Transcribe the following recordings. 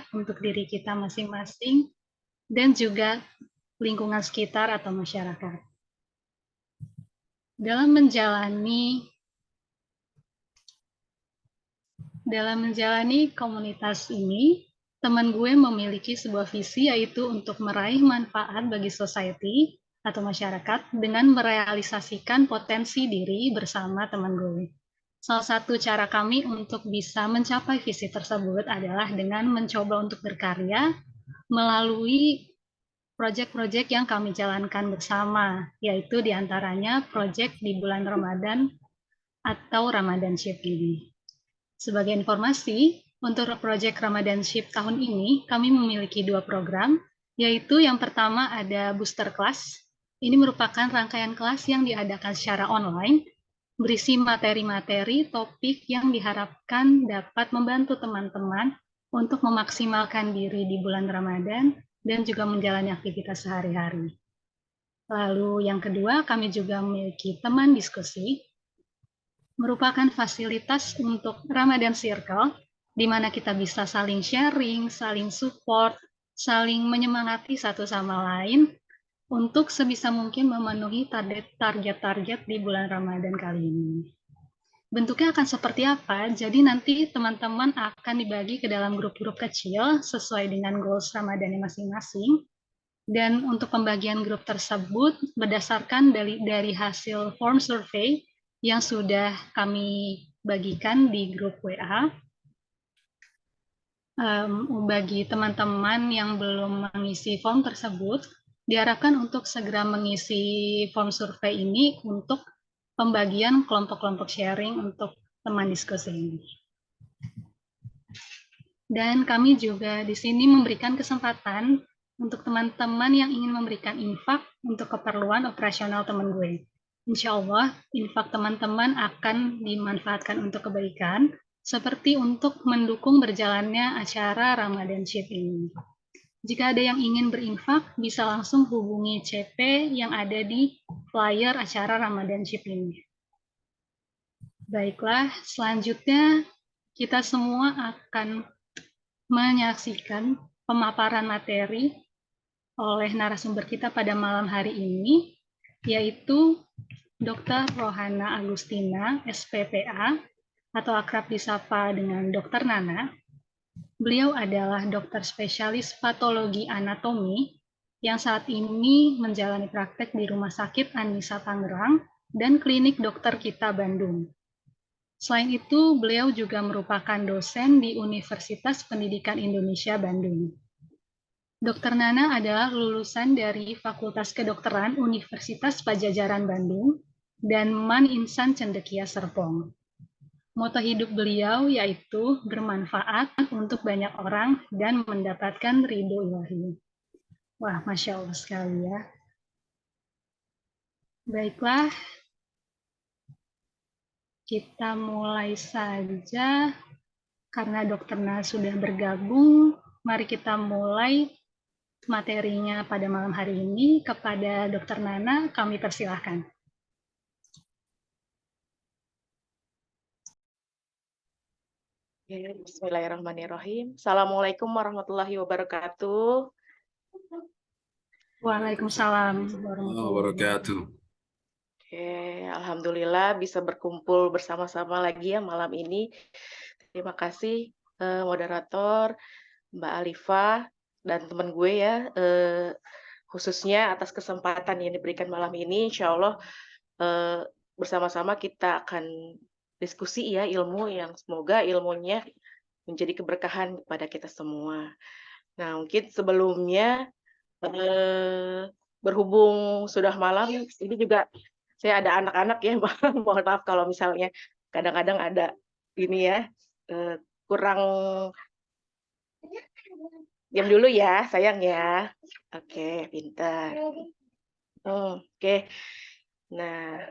untuk diri kita masing-masing dan juga lingkungan sekitar atau masyarakat. Dalam menjalani komunitas ini, teman gue memiliki sebuah visi yaitu untuk meraih manfaat bagi society atau masyarakat dengan merealisasikan potensi diri bersama teman gue. Salah satu cara kami untuk bisa mencapai visi tersebut adalah dengan mencoba untuk berkarya melalui proyek-proyek yang kami jalankan bersama, yaitu diantaranya proyek di bulan Ramadan atau Ramadanship ini. Sebagai informasi, untuk proyek Ramadanship tahun ini, kami memiliki 2 program, yaitu yang pertama ada booster class. Ini merupakan rangkaian kelas yang diadakan secara online, berisi materi-materi topik yang diharapkan dapat membantu teman-teman untuk memaksimalkan diri di bulan Ramadan dan juga menjalani aktivitas sehari-hari. Lalu yang kedua, kami juga memiliki teman diskusi, merupakan fasilitas untuk Ramadan Circle, di mana kita bisa saling sharing, saling support, saling menyemangati satu sama lain untuk sebisa mungkin memenuhi target-target di bulan Ramadan kali ini. Bentuknya akan seperti apa? Jadi nanti teman-teman akan dibagi ke dalam grup-grup kecil sesuai dengan goals Ramadannya masing-masing. Dan untuk pembagian grup tersebut berdasarkan dari hasil form survei yang sudah kami bagikan di grup WA. Bagi teman-teman yang belum mengisi form tersebut, diharapkan untuk segera mengisi form survei ini untuk pembagian kelompok-kelompok sharing untuk teman diskusi ini. Dan kami juga di sini memberikan kesempatan untuk teman-teman yang ingin memberikan infak untuk keperluan operasional teman gue. Insya Allah, infak teman-teman akan dimanfaatkan untuk kebaikan, seperti untuk mendukung berjalannya acara Ramadanship ini. Jika ada yang ingin berinfak, bisa langsung hubungi CP yang ada di flyer acara Ramadanship ini. Baiklah, selanjutnya kita semua akan menyaksikan pemaparan materi oleh narasumber kita pada malam hari ini, yaitu Dr. Rohana Agustina, SPPA, atau akrab disapa dengan Dr. Nana. Beliau adalah dokter spesialis patologi anatomi yang saat ini menjalani praktek di Rumah Sakit Anisa Tangerang dan Klinik Dokter Kita Bandung. Selain itu, beliau juga merupakan dosen di Universitas Pendidikan Indonesia Bandung. Dr. Nana adalah lulusan dari Fakultas Kedokteran Universitas Padjadjaran Bandung dan Man Insan Cendekia Serpong. Moto hidup beliau yaitu bermanfaat untuk banyak orang dan mendapatkan ridho ilahi. Wah, Masya Allah sekali ya. Baiklah, kita mulai saja. Karena Dr. Nana sudah bergabung, mari kita mulai materinya pada malam hari ini. Kepada Dr. Nana, kami persilahkan. Bismillahirrahmanirrahim. Assalamualaikum warahmatullahi wabarakatuh. Waalaikumsalam warahmatullahi wabarakatuh. Alhamdulillah bisa berkumpul bersama-sama lagi ya malam ini. Terima kasih moderator Mbak Alifah dan teman gue ya, khususnya atas kesempatan yang diberikan malam ini. Insya Allah bersama-sama kita akan diskusi ya ilmu yang semoga ilmunya menjadi keberkahan kepada kita semua. Nah, mungkin sebelumnya berhubung sudah malam, ini juga saya ada anak-anak ya, mohon maaf kalau misalnya kadang-kadang ada ini ya, kurang diam dulu ya, sayang ya. Oke, pintar. Oke. Nah,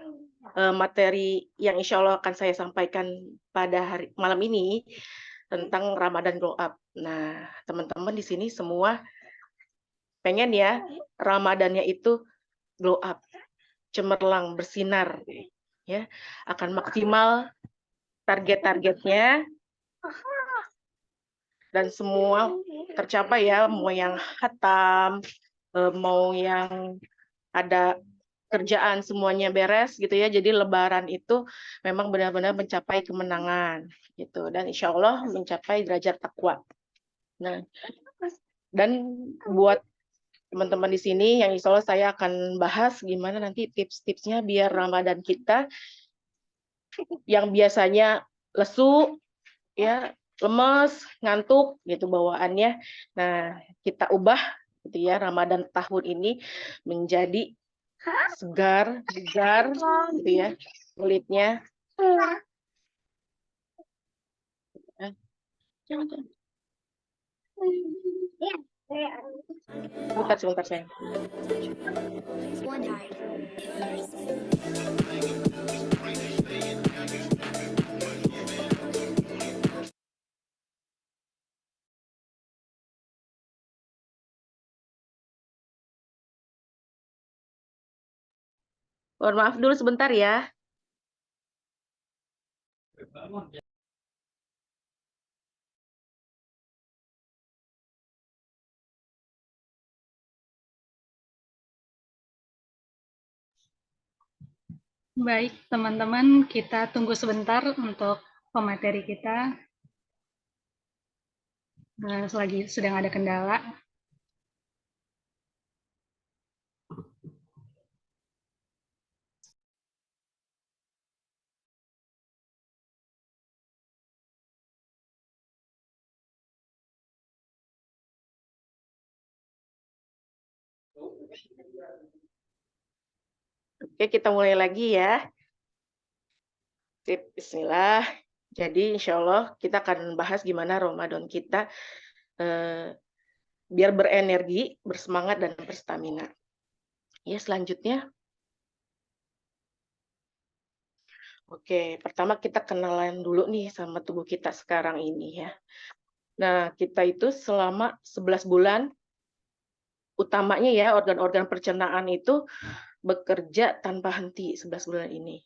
materi yang insya Allah akan saya sampaikan pada malam ini tentang Ramadan Glow Up. Nah, teman-teman di sini semua pengen ya Ramadannya itu glow up, cemerlang, bersinar, ya, akan maksimal target-targetnya dan semua tercapai ya, mau yang khatam, mau yang ada kerjaan semuanya beres gitu ya. Jadi Lebaran itu memang benar-benar mencapai kemenangan gitu dan insya Allah mencapai derajat takwa. Nah, dan buat teman-teman di sini yang insya Allah saya akan bahas gimana nanti tips-tipsnya biar Ramadan kita yang biasanya lesu, ya lemes, ngantuk gitu bawaannya. Nah, kita ubah gitu ya Ramadan tahun ini menjadi segar, bugar gitu ya kulitnya. Sebentar sayang. Mohon maaf dulu sebentar ya. Baik, teman-teman, kita tunggu sebentar untuk pemateri kita. Selagi sedang ada kendala. Oke, kita mulai lagi ya. Sip, bismillah. Jadi insya Allah kita akan bahas gimana Ramadan kita biar berenergi, bersemangat, dan berstamina. Ya, selanjutnya. Oke, pertama kita kenalan dulu nih sama tubuh kita sekarang ini ya. Nah, kita itu selama 11 bulan, utamanya ya organ-organ pencernaan itu bekerja tanpa henti 11 bulan ini.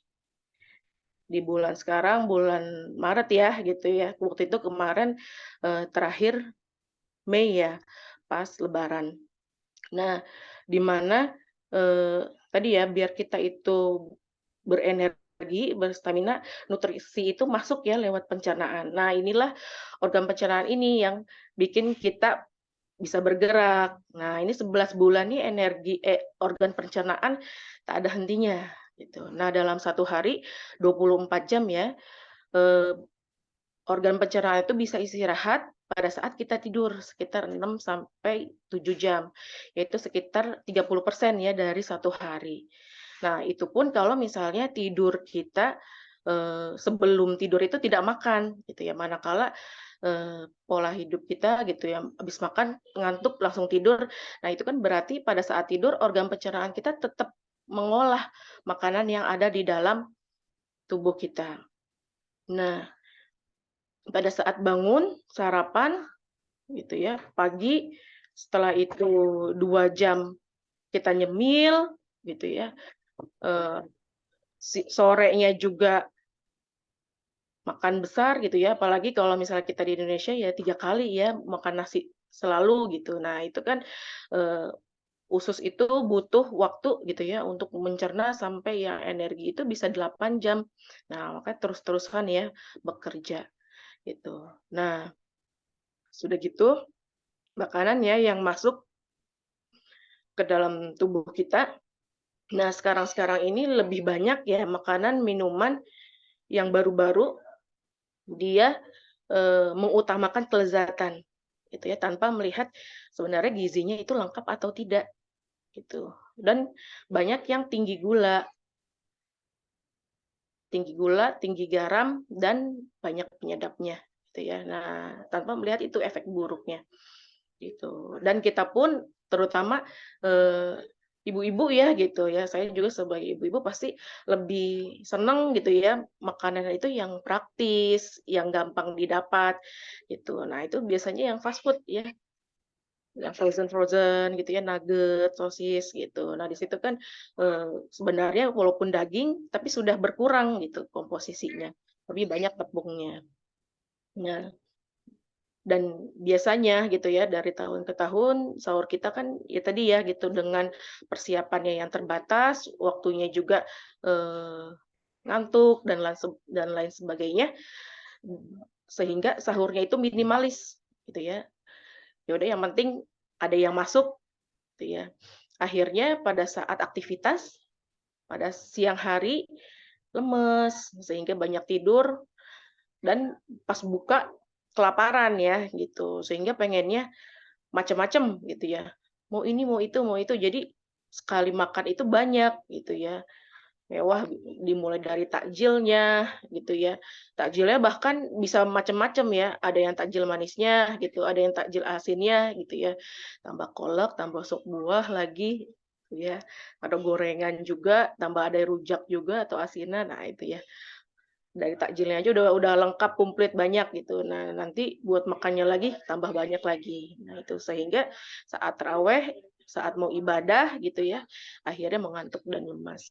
Di bulan sekarang, bulan Maret ya gitu ya. Waktu itu kemarin terakhir Mei ya, pas Lebaran. Nah, di mana tadi ya biar kita itu berenergi, berstamina, nutrisi itu masuk ya lewat pencernaan. Nah, inilah organ pencernaan ini yang bikin kita bisa bergerak. Nah, ini 11 bulan nih organ pencernaan tak ada hentinya gitu. Nah, dalam satu hari 24 jam ya, eh, organ pencernaan itu bisa istirahat pada saat kita tidur sekitar 6 sampai 7 jam, yaitu sekitar 30% ya dari satu hari. Nah, itu pun kalau misalnya tidur kita sebelum tidur itu tidak makan gitu ya. Manakala pola hidup kita gitu ya, habis makan ngantuk langsung tidur. Nah, itu kan berarti pada saat tidur organ pencernaan kita tetap mengolah makanan yang ada di dalam tubuh kita. Nah, pada saat bangun, sarapan, gitu ya, pagi, setelah itu 2 jam kita nyemil, gitu ya, sorenya juga makan besar gitu ya, apalagi kalau misalnya kita di Indonesia ya 3 kali ya makan nasi selalu gitu. Nah itu kan usus itu butuh waktu gitu ya untuk mencerna sampai yang energi itu bisa 8 jam. Nah makanya terus-terusan ya bekerja gitu. Nah sudah gitu makanan ya yang masuk ke dalam tubuh kita. Nah, sekarang-sekarang ini lebih banyak ya makanan, minuman yang baru-baru dia mengutamakan kelezatan gitu ya tanpa melihat sebenarnya gizinya itu lengkap atau tidak gitu. Dan banyak yang tinggi gula, tinggi garam dan banyak penyedapnya gitu ya. Nah, tanpa melihat itu efek buruknya gitu. Dan kita pun terutama ibu-ibu ya gitu ya, saya juga sebagai ibu-ibu pasti lebih seneng gitu ya, makanan itu yang praktis, yang gampang didapat gitu. Nah, itu biasanya yang fast food ya, yang frozen-frozen gitu ya, nugget, sosis gitu. Nah, di situ kan sebenarnya walaupun daging tapi sudah berkurang gitu komposisinya, lebih banyak tepungnya. Nah Dan biasanya gitu ya dari tahun ke tahun sahur kita kan ya tadi ya gitu dengan persiapannya yang terbatas, waktunya juga, ngantuk dan lain sebagainya, sehingga sahurnya itu minimalis gitu ya. Ya udah yang penting ada yang masuk gitu ya. Akhirnya pada saat aktivitas, pada siang hari lemes, sehingga banyak tidur dan pas buka kelaparan ya gitu, sehingga pengennya macam-macam gitu ya. Mau ini, mau itu, jadi sekali makan itu banyak gitu ya. Mewah dimulai dari takjilnya gitu ya. Takjilnya bahkan bisa macam-macam ya, ada yang takjil manisnya gitu, ada yang takjil asinnya gitu ya. Tambah kolak, tambah sop buah lagi gitu ya. Ada gorengan juga, tambah ada rujak juga atau asinan, nah itu ya. Dari takjilnya aja udah lengkap, komplit, banyak gitu. Nah, nanti buat makannya lagi tambah banyak lagi. Nah, itu sehingga saat tarawih, saat mau ibadah gitu ya, akhirnya mengantuk dan lemas.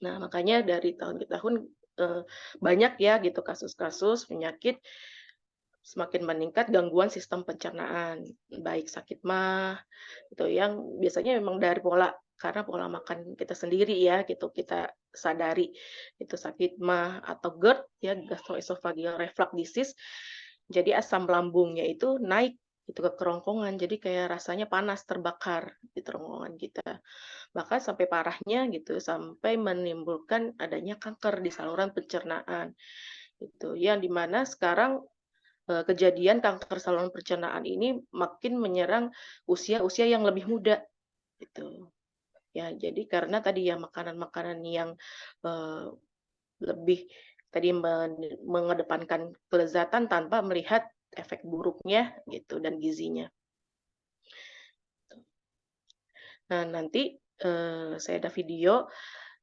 Nah, makanya dari tahun ke tahun, eee, banyak ya gitu kasus-kasus penyakit semakin meningkat gangguan sistem pencernaan, baik sakit MAH, itu yang biasanya memang dari karena pola makan kita sendiri ya gitu, kita sadari itu sakit MAH atau GERD ya, gastroesophageal reflux disease, jadi asam lambungnya itu naik itu ke kerongkongan, jadi kayak rasanya panas, terbakar di kerongkongan kita. Bahkan sampai parahnya gitu, sampai menimbulkan adanya kanker di saluran pencernaan, gitu. Yang di mana sekarang kejadian kanker saluran pencernaan ini makin menyerang usia-usia yang lebih muda, gitu. Ya, jadi karena tadi ya makanan-makanan yang, eee, lebih tadi mengedepankan kelezatan tanpa melihat efek buruknya gitu dan gizinya. Nah, nanti, saya ada video,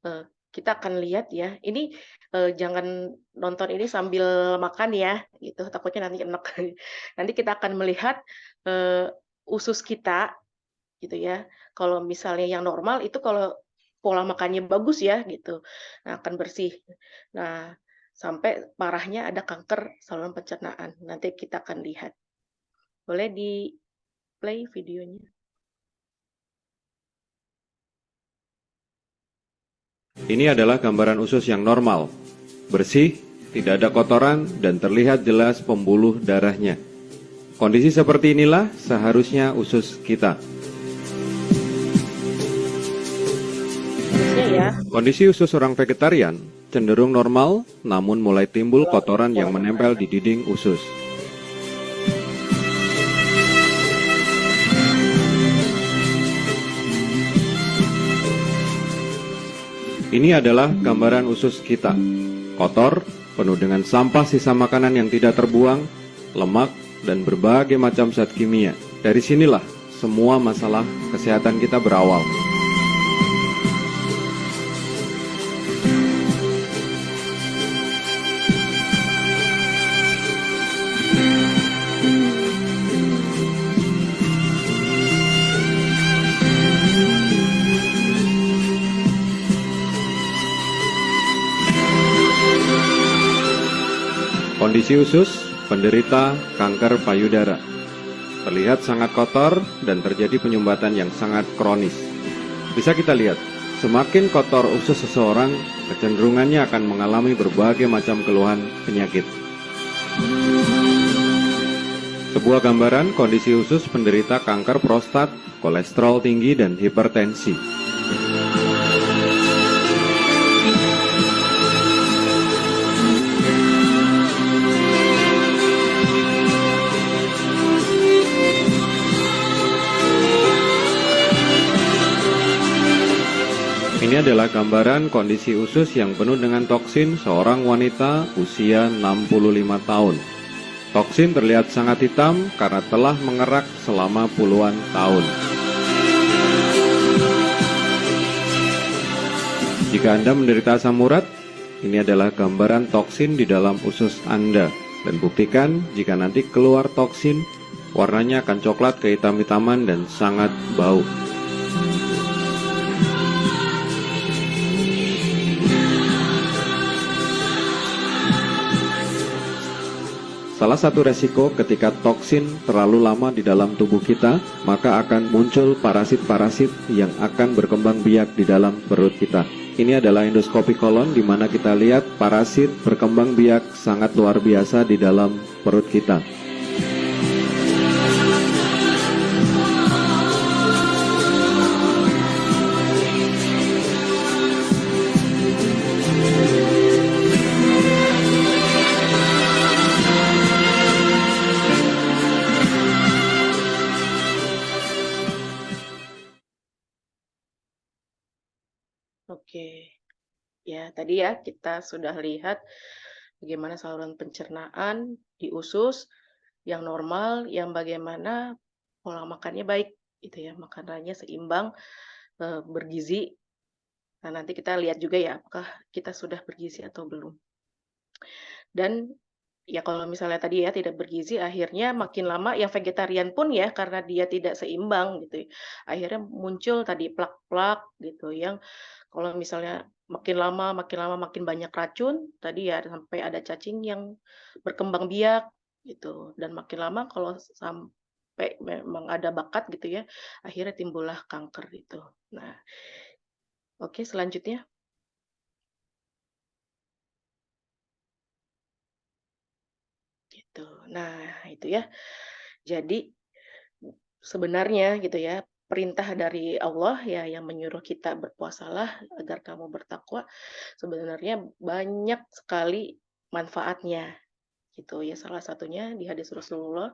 eee, kita akan lihat ya, ini, jangan nonton ini sambil makan ya, gitu, takutnya nanti enek. Nanti kita akan melihat, eee, usus kita, gitu ya. Kalau misalnya yang normal itu kalau pola makannya bagus ya, gitu, nah akan bersih. Nah, sampai parahnya ada kanker saluran pencernaan, nanti kita akan lihat. Boleh di-play videonya? Ini adalah gambaran usus yang normal, bersih, tidak ada kotoran, dan terlihat jelas pembuluh darahnya. Kondisi seperti inilah seharusnya usus kita. Ya. Kondisi usus orang vegetarian cenderung normal, namun mulai timbul kotoran yang menempel di dinding usus. Ini adalah gambaran usus kita. Kotor, penuh dengan sampah sisa makanan yang tidak terbuang, lemak, dan berbagai macam zat kimia. Dari sinilah semua masalah kesehatan kita berawal. Kondisi usus penderita kanker payudara. Terlihat sangat kotor dan terjadi penyumbatan yang sangat kronis. Bisa kita lihat, semakin kotor usus seseorang, kecenderungannya akan mengalami berbagai macam keluhan penyakit. Sebuah gambaran kondisi usus penderita kanker prostat, kolesterol tinggi, dan hipertensi. Ini adalah gambaran kondisi usus yang penuh dengan toksin seorang wanita usia 65 tahun. Toksin terlihat sangat hitam karena telah mengerak selama puluhan tahun. Jika Anda menderita asam urat, ini adalah gambaran toksin di dalam usus Anda. Dan buktikan jika nanti keluar toksin, warnanya akan coklat kehitam-hitaman dan sangat bau. Salah satu resiko ketika toksin terlalu lama di dalam tubuh kita, maka akan muncul parasit-parasit yang akan berkembang biak di dalam perut kita. Ini adalah endoskopi kolon di mana kita lihat parasit berkembang biak sangat luar biasa di dalam perut kita. Oke, ya tadi ya kita sudah lihat bagaimana saluran pencernaan di usus yang normal, yang bagaimana pola makannya baik, gitu ya, makanannya seimbang, bergizi. Nah, nanti kita lihat juga ya apakah kita sudah bergizi atau belum. Dan ya kalau misalnya tadi ya tidak bergizi, akhirnya makin lama yang vegetarian pun ya karena dia tidak seimbang gitu ya, akhirnya muncul tadi plak-plak gitu yang kalau misalnya makin lama makin banyak racun, tadi ya sampai ada cacing yang berkembang biak gitu. Dan makin lama kalau sampai memang ada bakat gitu ya, akhirnya timbullah kanker gitu. Nah, oke selanjutnya. Gitu. Nah, itu ya. Jadi sebenarnya gitu ya, perintah dari Allah ya yang menyuruh kita berpuasalah agar kamu bertakwa, sebenarnya banyak sekali manfaatnya gitu ya. Salah satunya di hadis Rasulullah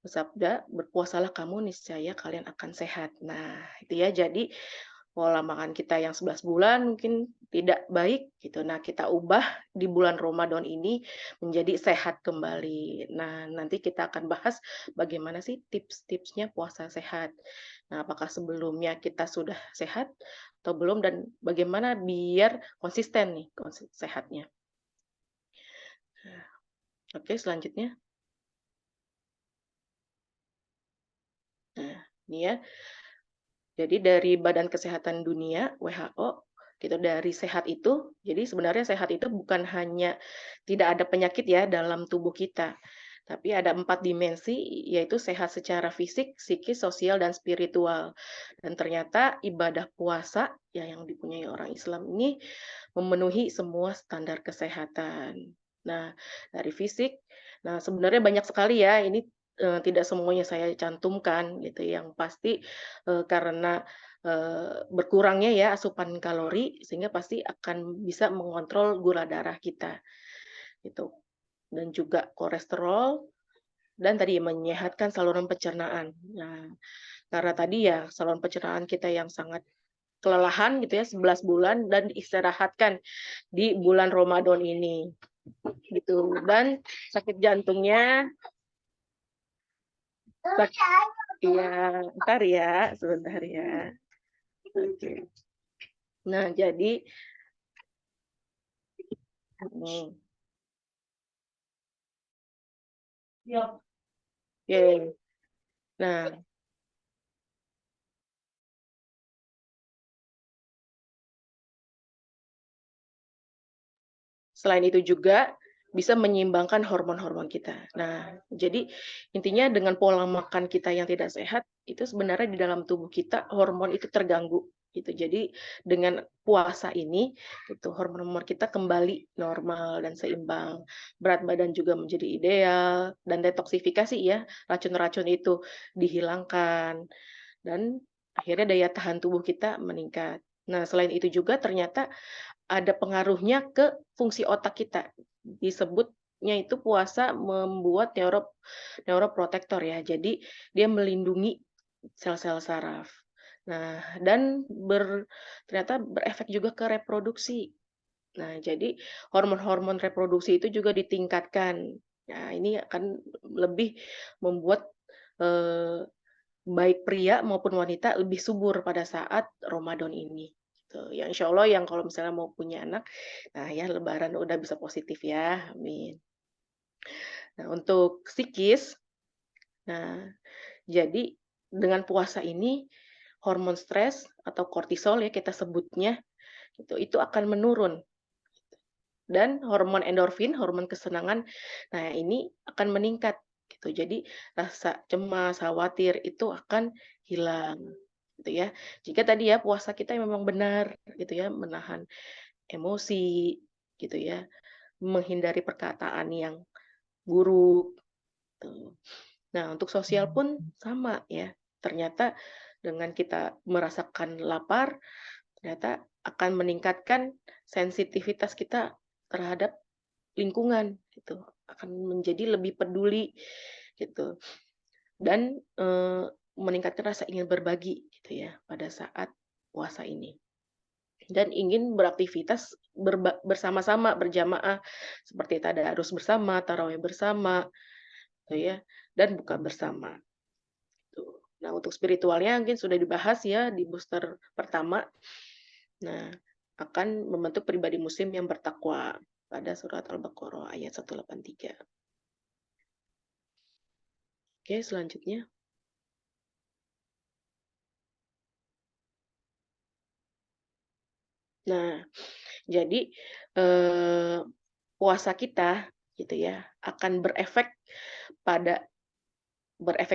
bersabda, "Berpuasalah kamu niscaya kalian akan sehat." Nah, itu ya. Jadi pola makan kita yang 11 bulan mungkin tidak baik gitu. Nah, kita ubah di bulan Ramadan ini menjadi sehat kembali. Nah, nanti kita akan bahas bagaimana sih tips-tipsnya puasa sehat. Nah, apakah sebelumnya kita sudah sehat atau belum dan bagaimana biar konsisten nih sehatnya. Nah, oke, selanjutnya. Nah, ini ya. Jadi dari Badan Kesehatan Dunia, WHO, gitu, dari sehat itu, jadi sebenarnya sehat itu bukan hanya tidak ada penyakit ya dalam tubuh kita, tapi ada 4 dimensi, yaitu sehat secara fisik, psikis, sosial, dan spiritual. Dan ternyata ibadah puasa ya yang dipunyai orang Islam ini memenuhi semua standar kesehatan. Nah, dari fisik, nah sebenarnya banyak sekali ya, ini tidak semuanya saya cantumkan gitu, yang pasti karena berkurangnya ya asupan kalori sehingga pasti akan bisa mengontrol gula darah kita gitu dan juga kolesterol dan tadi menyehatkan saluran pencernaan. Nah, karena tadi ya saluran pencernaan kita yang sangat kelelahan gitu ya 11 bulan dan diistirahatkan di bulan Ramadan ini gitu. Dan sakit jantungnya iya, ntar ya, sebentar ya. Oke. Nah, jadi nih. Oke. Nah, selain itu juga bisa menyeimbangkan hormon-hormon kita. Nah, jadi intinya dengan pola makan kita yang tidak sehat, itu sebenarnya di dalam tubuh kita hormon itu terganggu gitu. Jadi dengan puasa ini itu hormon-hormon kita kembali normal dan seimbang. Berat badan juga menjadi ideal dan detoksifikasi ya, racun-racun itu dihilangkan dan akhirnya daya tahan tubuh kita meningkat. Nah, selain itu juga ternyata ada pengaruhnya ke fungsi otak kita. Disebutnya itu puasa membuat neuroprotektor ya. Jadi dia melindungi sel-sel saraf. Nah, dan ternyata berefek juga ke reproduksi. Nah, jadi hormon-hormon reproduksi itu juga ditingkatkan. Nah, ini akan lebih membuat eh, baik pria maupun wanita lebih subur pada saat Ramadan ini. Gitu. Ya insya Allah yang kalau misalnya mau punya anak, nah ya lebaran udah bisa positif ya, amin. Nah untuk psikis, nah jadi dengan puasa ini hormon stres atau kortisol ya kita sebutnya, itu akan menurun. dan hormon endorfin, hormon kesenangan, nah ini akan meningkat gitu. Jadi rasa cemas, khawatir itu akan hilang gitu ya. Jika tadi ya puasa kita memang benar gitu ya, menahan emosi gitu ya, menghindari perkataan yang buruk tuh. Nah, untuk sosial pun sama ya. Ternyata dengan kita merasakan lapar, ternyata akan meningkatkan sensitivitas kita terhadap lingkungan gitu, akan menjadi lebih peduli gitu dan, meningkatkan rasa ingin berbagi gitu ya pada saat puasa ini. Dan ingin beraktivitas bersama-sama, berjamaah, seperti tadarus bersama, tarawih bersama, gitu ya, dan buka bersama, gitu. Nah, untuk spiritualnya mungkin sudah dibahas ya di booster pertama. Nah, akan membentuk pribadi muslim yang bertakwa pada surat Al-Baqarah ayat 183. Oke, selanjutnya. Nah, jadi, puasa kita gitu ya, akan berefek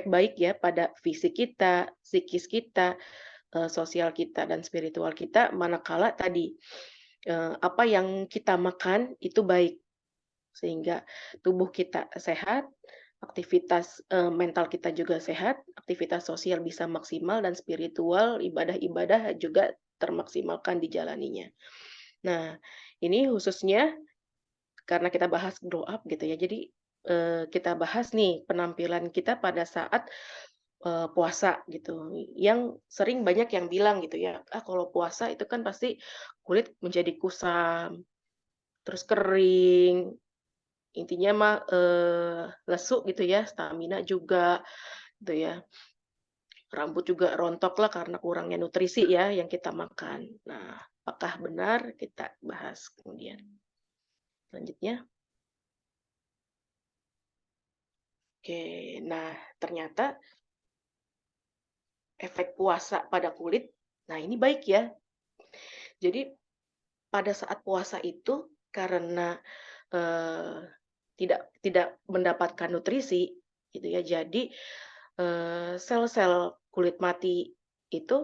baik ya pada fisik kita, psikis kita, sosial kita, dan spiritual kita, manakala tadi, apa yang kita makan itu baik, sehingga tubuh kita sehat, aktivitas, mental kita juga sehat, aktivitas sosial bisa maksimal, dan spiritual, ibadah-ibadah juga termaksimalkan dijalaninya. Nah, ini khususnya karena kita bahas grow up gitu ya, jadi, kita bahas nih penampilan kita pada saat, puasa gitu, yang sering banyak yang bilang gitu ya, "Ah, kalau puasa itu kan pasti kulit menjadi kusam, terus kering, intinya mah, lesu gitu ya, stamina juga," gitu ya. Rambut juga rontok lah karena kurangnya nutrisi ya yang kita makan. Nah, apakah benar? Kita bahas kemudian. Selanjutnya. Oke, nah ternyata efek puasa pada kulit, nah ini baik ya. Jadi pada saat puasa itu karena, eee, tidak tidak mendapatkan nutrisi gitu ya, jadi, sel-sel kulit mati itu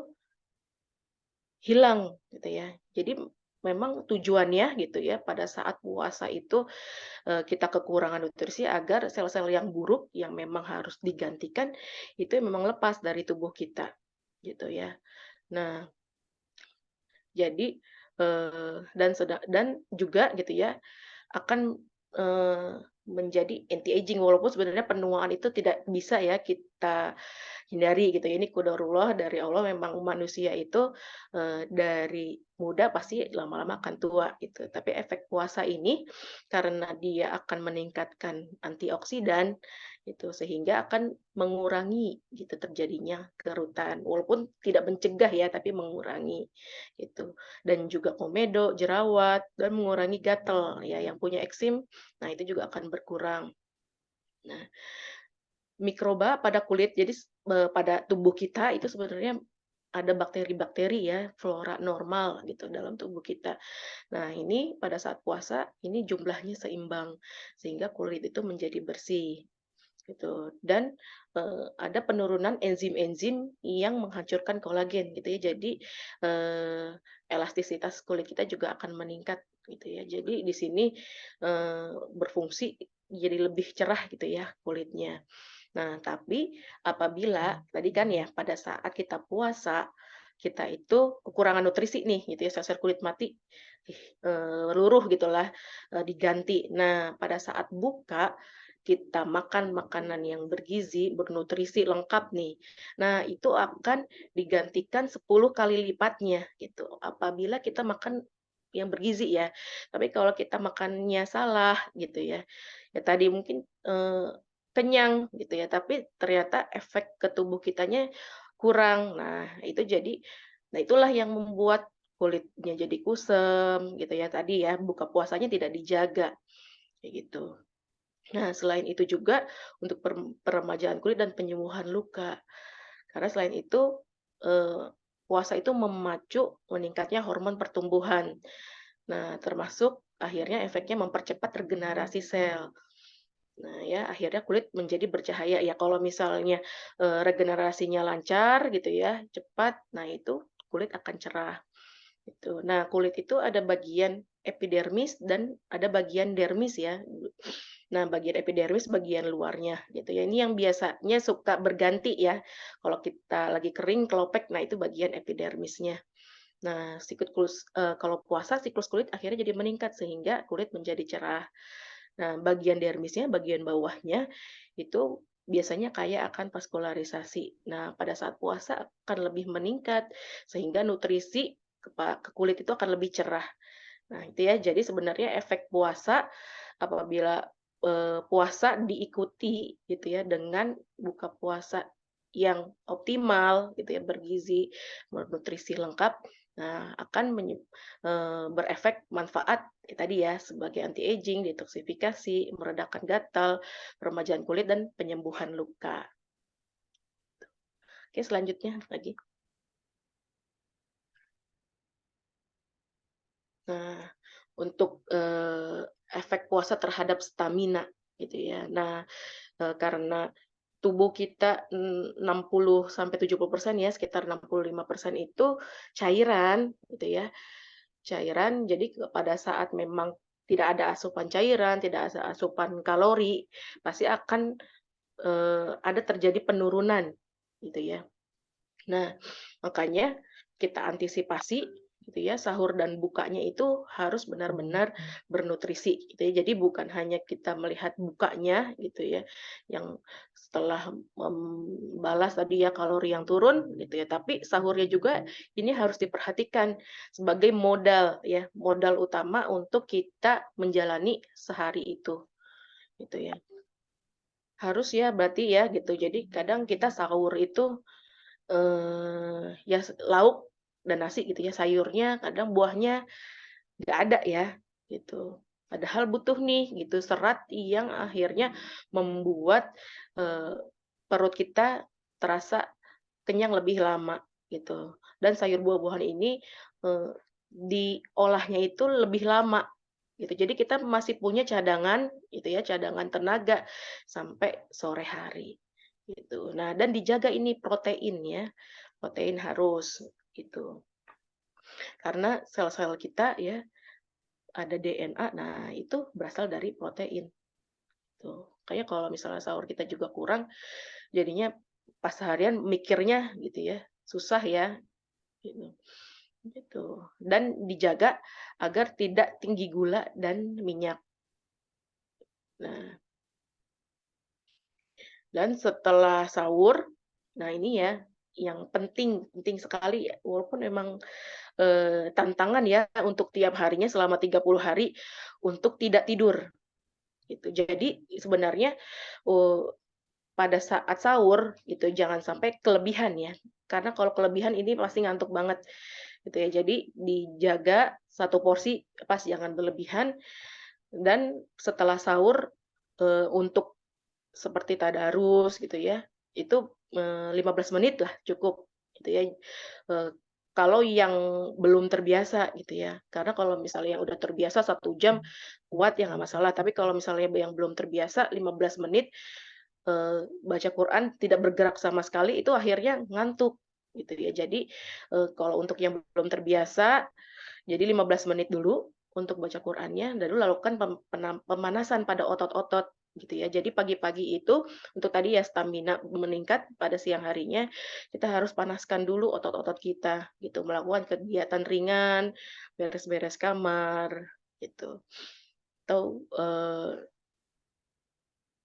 hilang gitu ya. Jadi memang tujuannya gitu ya pada saat puasa itu, kita kekurangan nutrisi agar sel-sel yang buruk yang memang harus digantikan itu memang lepas dari tubuh kita, gitu ya. Nah, jadi, dan juga gitu ya, akan, menjadi anti aging walaupun sebenarnya penuaan itu tidak bisa ya kita hindari gitu ya, ini qadarullah dari Allah, memang manusia itu, dari muda pasti lama-lama akan tua gitu. Tapi efek puasa ini karena dia akan meningkatkan antioksidan gitu, sehingga akan mengurangi gitu terjadinya kerutan, walaupun tidak mencegah ya, tapi mengurangi gitu. Dan juga komedo, jerawat, dan mengurangi gatal ya, yang punya eksim, nah itu juga akan berkurang. Nah, mikroba pada kulit, jadi pada tubuh kita itu sebenarnya ada bakteri-bakteri ya, flora normal gitu dalam tubuh kita. Nah, ini pada saat puasa, ini jumlahnya seimbang, sehingga kulit itu menjadi bersih, gitu. Dan, ada penurunan enzim-enzim yang menghancurkan kolagen, gitu ya. Jadi, elastisitas kulit kita juga akan meningkat, gitu ya. Jadi di sini, berfungsi jadi lebih cerah gitu ya kulitnya. Nah, tapi apabila tadi kan ya pada saat kita puasa, kita itu kekurangan nutrisi nih gitu ya, sel-sel kulit mati, luruh gitulah, diganti. Nah, pada saat buka, kita makan makanan yang bergizi, bernutrisi, lengkap nih. Nah, itu akan digantikan 10 kali lipatnya gitu, apabila kita makan yang bergizi ya. Tapi kalau kita makannya salah gitu ya, ya tadi mungkin, kenyang gitu ya, tapi ternyata efek ke tubuh kitanya kurang. Nah, itulah yang membuat kulitnya jadi kusam gitu ya, tadi ya, buka puasanya tidak dijaga, kayak gitu. Nah, selain itu juga untuk peremajaan kulit dan penyembuhan luka. Karena selain itu, puasa itu memacu meningkatnya hormon pertumbuhan. Nah, termasuk, akhirnya efeknya mempercepat regenerasi sel. Nah ya, akhirnya kulit menjadi bercahaya. Ya kalau misalnya, regenerasinya lancar gitu ya, cepat, nah itu kulit akan cerah, gitu. Nah, kulit itu ada bagian epidermis dan ada bagian dermis ya. Nah, bagian epidermis bagian luarnya gitu ya. Ini yang biasanya suka berganti ya. Kalau kita lagi kering, kelopek, nah itu bagian epidermisnya. Nah, kalau puasa siklus kulit akhirnya jadi meningkat sehingga kulit menjadi cerah. Nah, bagian dermisnya, bagian bawahnya itu biasanya kaya akan vaskularisasi. Nah, pada saat puasa akan lebih meningkat sehingga nutrisi ke kulit itu akan lebih cerah. Nah, itu ya. Jadi sebenarnya efek puasa apabila puasa diikuti gitu ya dengan buka puasa yang optimal gitu ya, bergizi, bernutrisi lengkap, nah akan berefek manfaat tadi ya sebagai anti aging, detoksifikasi, meredakan gatal, peremajaan kulit dan penyembuhan luka. Oke, selanjutnya lagi. Nah, untuk efek puasa terhadap stamina gitu ya. Nah, karena tubuh kita 60-70% ya, sekitar 65% itu cairan gitu ya. Cairan, jadi pada saat memang tidak ada asupan cairan, tidak ada asupan kalori, pasti akan ada terjadi penurunan gitu ya. Nah, makanya kita antisipasi gitu ya, sahur dan bukanya itu harus benar-benar bernutrisi gitu ya. Jadi bukan hanya kita melihat bukanya gitu ya, yang setelah membalas tadi ya kalori yang turun gitu ya, tapi sahurnya juga ini harus diperhatikan sebagai modal ya, modal utama untuk kita menjalani sehari itu gitu ya. Harus ya berarti ya gitu. Jadi kadang kita sahur itu ya lauk dan nasi gitu ya, sayurnya, kadang buahnya nggak ada ya, gitu. Padahal butuh nih gitu serat yang akhirnya membuat, eee, perut kita terasa kenyang lebih lama gitu. Dan sayur buah-buahan ini, eee, diolahnya itu lebih lama gitu. Jadi kita masih punya cadangan gitu ya, cadangan tenaga sampai sore hari gitu. Nah, dan dijaga ini proteinnya, protein harus gitu. Karena sel-sel kita ya ada DNA, nah itu berasal dari protein tuh. Kayak kalau misalnya sahur kita juga kurang, jadinya pas seharian mikirnya gitu ya, susah ya gitu. Gitu. Dan dijaga agar tidak tinggi gula dan minyak. Nah, dan setelah sahur, nah ini ya yang penting penting sekali ya, walaupun memang tantangan ya untuk tiap harinya selama 30 hari untuk tidak tidur, gitu. Jadi sebenarnya, eee, pada saat sahur gitu jangan sampai kelebihan ya, karena kalau kelebihan ini pasti ngantuk banget, gitu ya. Jadi dijaga satu porsi pas, jangan berlebihan dan setelah sahur, untuk seperti tadarus gitu ya, itu, 15 menit lah cukup gitu ya, kalau yang belum terbiasa gitu ya. Karena kalau misalnya yang udah terbiasa 1 jam kuat ya nggak masalah, tapi kalau misalnya yang belum terbiasa 15 menit, baca Quran tidak bergerak sama sekali itu akhirnya ngantuk gitu ya. Jadi, kalau untuk yang belum terbiasa, jadi 15 menit dulu untuk baca Qur'annya, lalu lakukan pemanasan pada otot-otot gitu ya. Jadi pagi-pagi itu untuk tadi ya stamina meningkat pada siang harinya, kita harus panaskan dulu otot-otot kita gitu, melakukan kegiatan ringan, beres-beres kamar gitu. Atau,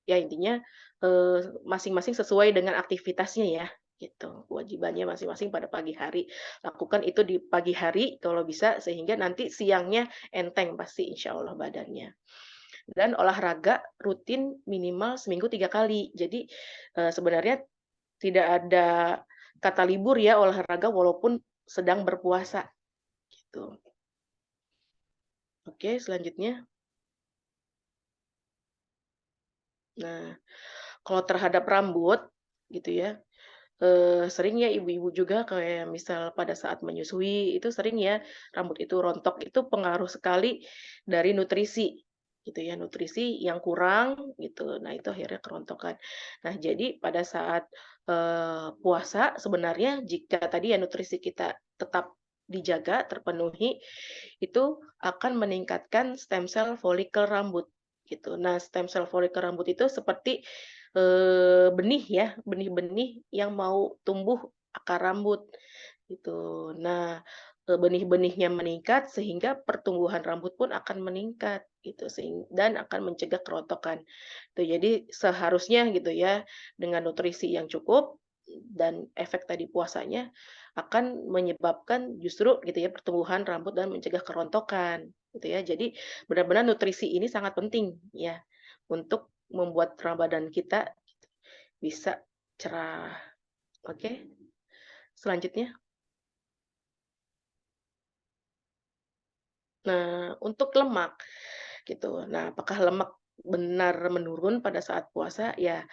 ya intinya, masing-masing sesuai dengan aktivitasnya ya, gitu. Kewajibannya masing-masing pada pagi hari. Lakukan itu di pagi hari kalau bisa, sehingga nanti siangnya enteng pasti insya Allah badannya. Dan olahraga rutin minimal seminggu 3 kali. Jadi, sebenarnya tidak ada kata libur ya olahraga walaupun sedang berpuasa, gitu. Oke, selanjutnya. Nah, kalau terhadap rambut, gitu ya, sering ya ibu-ibu juga kayak misal pada saat menyusui itu sering ya rambut itu rontok, itu pengaruh sekali dari nutrisi gitu ya, nutrisi yang kurang gitu. Nah, itu akhirnya kerontokan. Nah, jadi pada saat, puasa sebenarnya jika tadi ya nutrisi kita tetap dijaga, terpenuhi, itu akan meningkatkan stem cell folikel rambut gitu. Nah, stem cell folikel rambut itu seperti benih ya, benih-benih yang mau tumbuh akar rambut, gitu. Nah, benih-benihnya meningkat sehingga pertumbuhan rambut pun akan meningkat gitu, dan akan mencegah kerontokan. Tuh, jadi seharusnya gitu ya, dengan nutrisi yang cukup dan efek tadi puasanya akan menyebabkan justru gitu ya, pertumbuhan rambut dan mencegah kerontokan, gitu ya. Jadi benar-benar nutrisi ini sangat penting ya, untuk membuat Ramadan kita bisa cerah. Oke, selanjutnya. Nah, untuk lemak gitu. Nah, apakah lemak benar menurun pada saat puasa? Ya,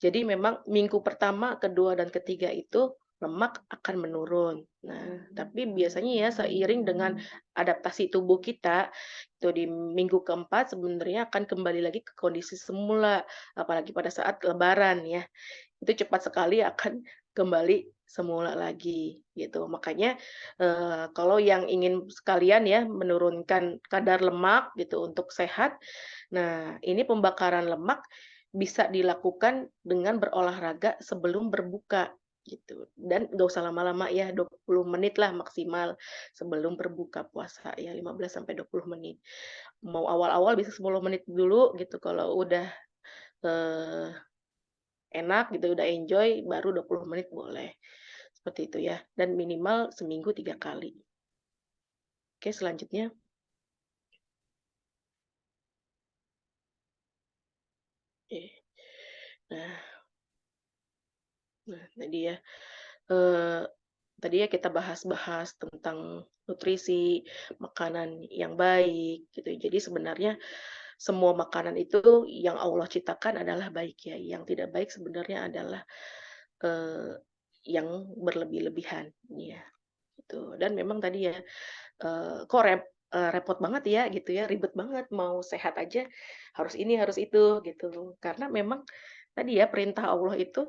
jadi memang minggu pertama, kedua, dan ketiga itu lemak akan menurun. Nah, tapi biasanya ya seiring dengan adaptasi tubuh kita, itu di minggu keempat sebenarnya akan kembali lagi ke kondisi semula, apalagi pada saat lebaran ya. Itu cepat sekali akan kembali semula lagi, gitu. Makanya, kalau yang ingin sekalian ya menurunkan kadar lemak gitu untuk sehat, nah ini pembakaran lemak bisa dilakukan dengan berolahraga sebelum berbuka, gitu. Dan nggak usah lama-lama ya, 20 menit lah maksimal sebelum berbuka puasa ya, 15 sampai 20 menit. Mau awal-awal bisa 10 menit dulu gitu, kalau udah, eee enak gitu, udah enjoy, baru 20 menit boleh. Seperti itu ya, dan minimal seminggu 3 kali. Oke, selanjutnya. Oke. Nah nah tadi ya, eee, tadi ya kita bahas-bahas tentang nutrisi, makanan yang baik gitu. Jadi sebenarnya semua makanan itu yang Allah ciptakan adalah baik ya, yang tidak baik sebenarnya adalah, eee, yang berlebih-lebihan, ya gitu. Dan memang tadi ya, kok repot banget ya gitu ya, ribet banget mau sehat aja harus ini, harus itu gitu. Karena memang tadi ya perintah Allah itu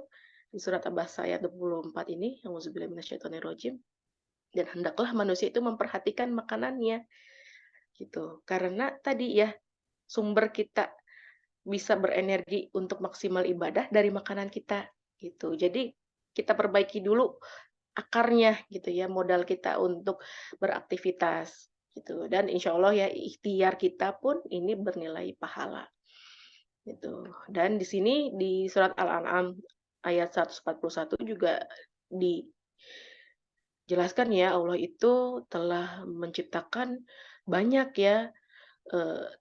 di surat Abasa ayat 24 ini, auzubillahi minasyaitonirrajim, dan hendaklah manusia itu memperhatikan makanannya gitu. Karena tadi ya sumber kita bisa berenergi untuk maksimal ibadah dari makanan kita gitu. Jadi kita perbaiki dulu akarnya gitu ya, modal kita untuk beraktivitas gitu, dan insya Allah ya ikhtiar kita pun ini bernilai pahala gitu. Dan di sini di surat Al-An'am ayat 141 juga dijelaskan ya, Allah itu telah menciptakan banyak ya,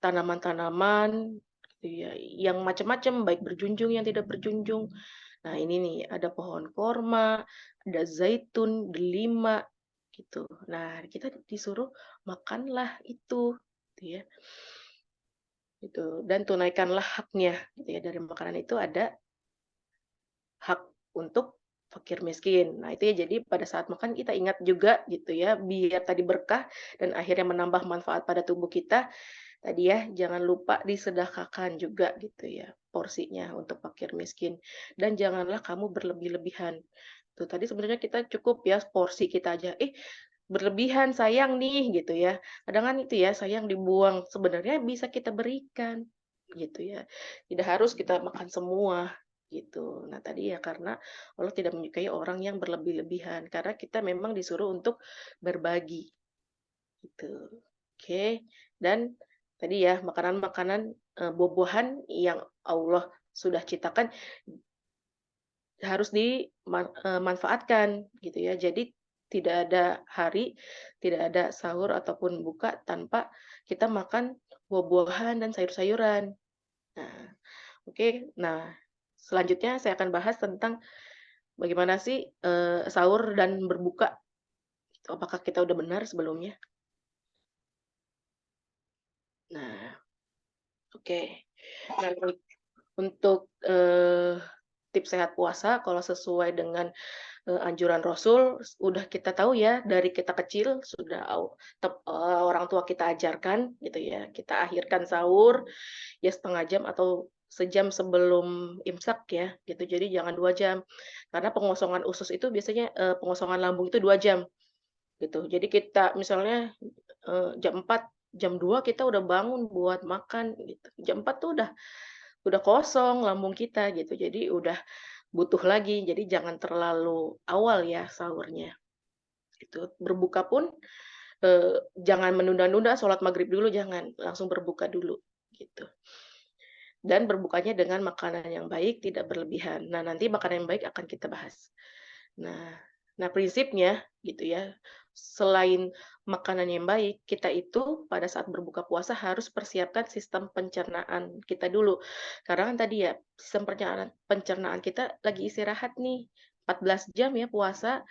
tanaman-tanaman gitu ya, yang macam-macam, baik berjunjung yang tidak berjunjung. Nah, ini nih ada pohon korma, ada zaitun, delima, gitu. Nah, kita disuruh makanlah itu, gitu ya. Gitu. Dan tunaikanlah haknya, gitu ya. Dari makanan itu ada hak untuk fakir miskin. Nah, itu ya jadi pada saat makan kita ingat juga gitu ya, biar tadi berkah dan akhirnya menambah manfaat pada tubuh kita. Tadi ya, jangan lupa disedekahkan juga gitu ya, porsinya untuk fakir miskin. Dan janganlah kamu berlebih-lebihan. Tuh tadi sebenarnya kita cukup ya porsi kita aja. Berlebihan sayang nih gitu ya. Kadang kan itu ya, sayang dibuang. Sebenarnya bisa kita berikan gitu ya. Tidak harus kita makan semua gitu. Nah, tadi ya karena Allah tidak menyukai orang yang berlebih-lebihan karena kita memang disuruh untuk berbagi gitu. Oke, dan tadi ya makanan-makanan, buah-buahan yang Allah sudah ciptakan harus dimanfaatkan gitu ya. Jadi tidak ada hari, tidak ada sahur ataupun buka tanpa kita makan buah-buahan dan sayur-sayuran. Nah, oke. Nah, selanjutnya saya akan bahas tentang bagaimana sih, sahur dan berbuka, apakah kita udah benar sebelumnya? Nah, oke. Nah, untuk, tips sehat puasa kalau sesuai dengan anjuran Rasul, udah kita tahu ya dari kita kecil sudah orang tua kita ajarkan gitu ya. Kita akhirkan sahur ya setengah jam atau sejam sebelum imsak ya gitu. Jadi jangan 2 jam. Karena pengosongan usus itu biasanya pengosongan lambung itu 2 jam gitu. Jadi kita misalnya jam 4, jam 2 kita udah bangun buat makan gitu. Jam 4 tuh udah kosong lambung kita gitu. Jadi udah butuh lagi. Jadi jangan terlalu awal ya sahurnya. Gitu. Berbuka pun jangan menunda-nunda sholat maghrib dulu, jangan langsung berbuka dulu gitu. Dan berbukanya dengan makanan yang baik, tidak berlebihan. Nah, nanti makanan yang baik akan kita bahas. Nah, prinsipnya gitu ya, selain makanan yang baik, kita itu pada saat berbuka puasa harus persiapkan sistem pencernaan kita dulu. Karena kan tadi ya, sistem pencernaan kita lagi istirahat nih, 14 jam ya puasa.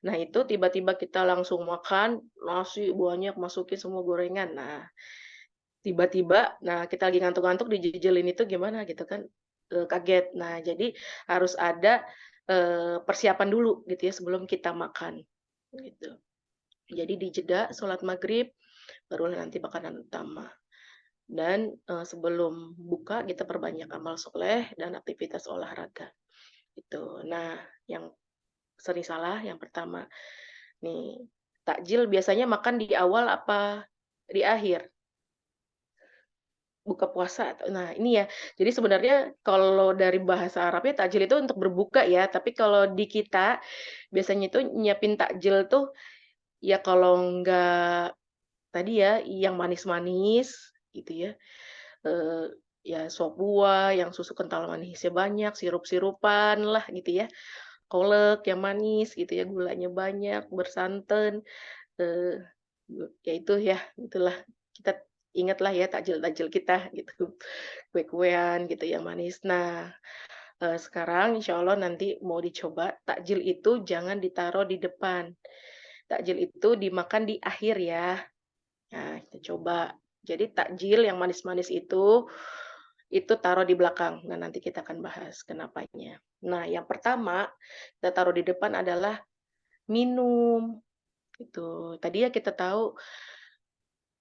Nah, itu tiba-tiba kita langsung makan nasi banyak, masukin semua gorengan. Nah, tiba-tiba, kita lagi ngantuk-ngantuk dijejelin itu gimana gitu kan, kaget. Nah, jadi harus ada, persiapan dulu gitu ya sebelum kita makan, gitu. Jadi dijeda sholat maghrib, barulah nanti makanan utama. Dan, sebelum buka kita perbanyak amal soleh dan aktivitas olahraga, gitu. Nah, yang sering salah yang pertama, nih, takjil biasanya makan di awal apa di akhir? Buka puasa nah ini ya, jadi sebenarnya kalau dari bahasa Arabnya takjil itu untuk berbuka ya, tapi kalau di kita biasanya itu nyiapin takjil tuh, ya kalau nggak tadi ya, yang manis-manis gitu ya, ya sop buah yang susu kental manisnya banyak, sirup-sirupan lah gitu ya, kolak yang manis gitu ya, gulanya banyak, bersantan, eee, ya itu ya, itulah kita ingatlah ya takjil-takjil kita gitu, kue-kuean gitu yang manis. Nah, sekarang insya Allah nanti mau dicoba takjil itu jangan ditaruh di depan, takjil itu dimakan di akhir ya. Nah, kita coba. Jadi takjil yang manis-manis itu taruh di belakang. Nah, nanti kita akan bahas kenapanya. Nah, yang pertama kita taruh di depan adalah minum, gitu. Tadi ya kita tahu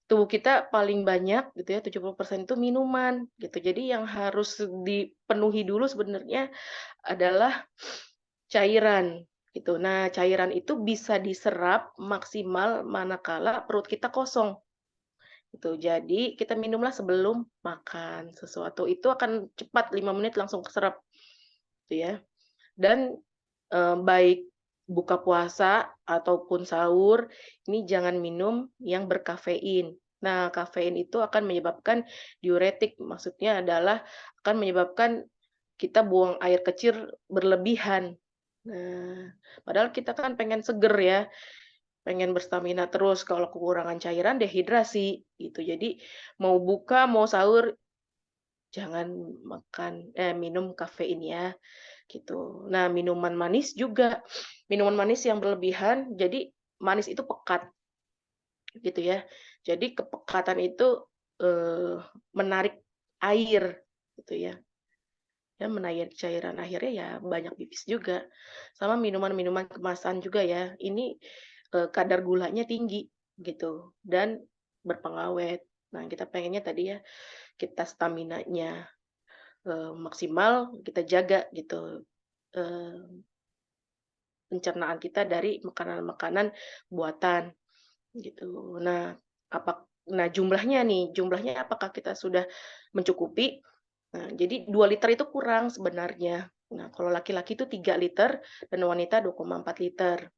tubuh kita paling banyak gitu ya, 70% itu minuman gitu. Jadi yang harus dipenuhi dulu sebenarnya adalah cairan gitu. Nah, cairan itu bisa diserap maksimal manakala perut kita kosong gitu. Jadi kita minumlah sebelum makan sesuatu. Itu akan cepat 5 menit langsung keserap gitu ya. Dan baik buka puasa ataupun sahur, ini jangan minum yang berkafein. Nah, kafein itu akan menyebabkan diuretik, maksudnya adalah akan menyebabkan kita buang air kecil berlebihan. Nah, padahal kita kan pengen seger ya, pengen berstamina terus, kalau kekurangan cairan dehidrasi gitu. Jadi mau buka, mau sahur, jangan minum kafein ya. Gitu. Nah, minuman manis juga, minuman manis yang berlebihan, jadi manis itu pekat, gitu ya. Jadi kepekatan itu, menarik air, gitu ya. Ya menarik cairan, akhirnya ya banyak pipis juga. Sama minuman-minuman kemasan juga ya, ini, kadar gulanya tinggi, gitu, dan berpengawet. Nah, kita pengennya tadi ya, kita staminanya, maksimal, kita jaga gitu, eee pencernaan kita dari makanan-makanan buatan, gitu. Jumlahnya apakah kita sudah mencukupi? Nah, jadi 2 liter itu kurang sebenarnya. Nah, kalau laki-laki itu 3 liter dan wanita 2,4 liter,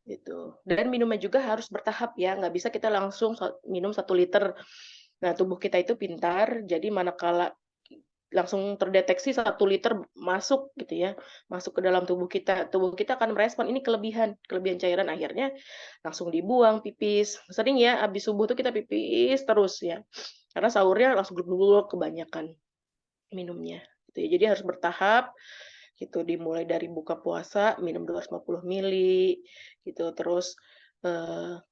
gitu. Dan minumnya juga harus bertahap ya, nggak bisa kita langsung minum 1 liter. Nah, tubuh kita itu pintar, jadi manakala langsung terdeteksi 1 liter masuk gitu ya, masuk ke dalam tubuh kita akan merespon ini kelebihan cairan, akhirnya langsung dibuang pipis. Sering ya habis subuh tuh kita pipis terus ya, karena sahurnya langsung gluk kebanyakan minumnya, gitu ya. Jadi harus bertahap gitu, dimulai dari buka puasa minum 250 mili gitu, terus,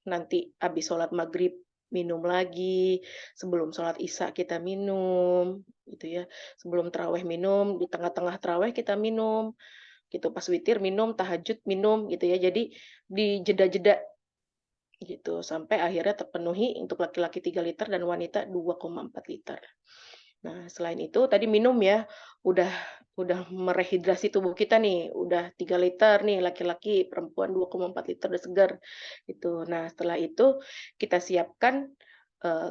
nanti habis sholat maghrib minum lagi, sebelum sholat Isya kita minum, gitu ya. Sebelum tarawih minum, di tengah-tengah tarawih kita minum, gitu. Pas witir minum, tahajud minum, gitu ya. Jadi di jeda-jeda gitu, sampai akhirnya terpenuhi untuk laki-laki 3 liter dan wanita 2,4 liter. Nah, selain itu tadi minum ya, udah merehidrasi tubuh kita nih, udah 3 liter nih laki-laki, perempuan 2,4 liter udah segar, gitu. Nah, setelah itu kita siapkan,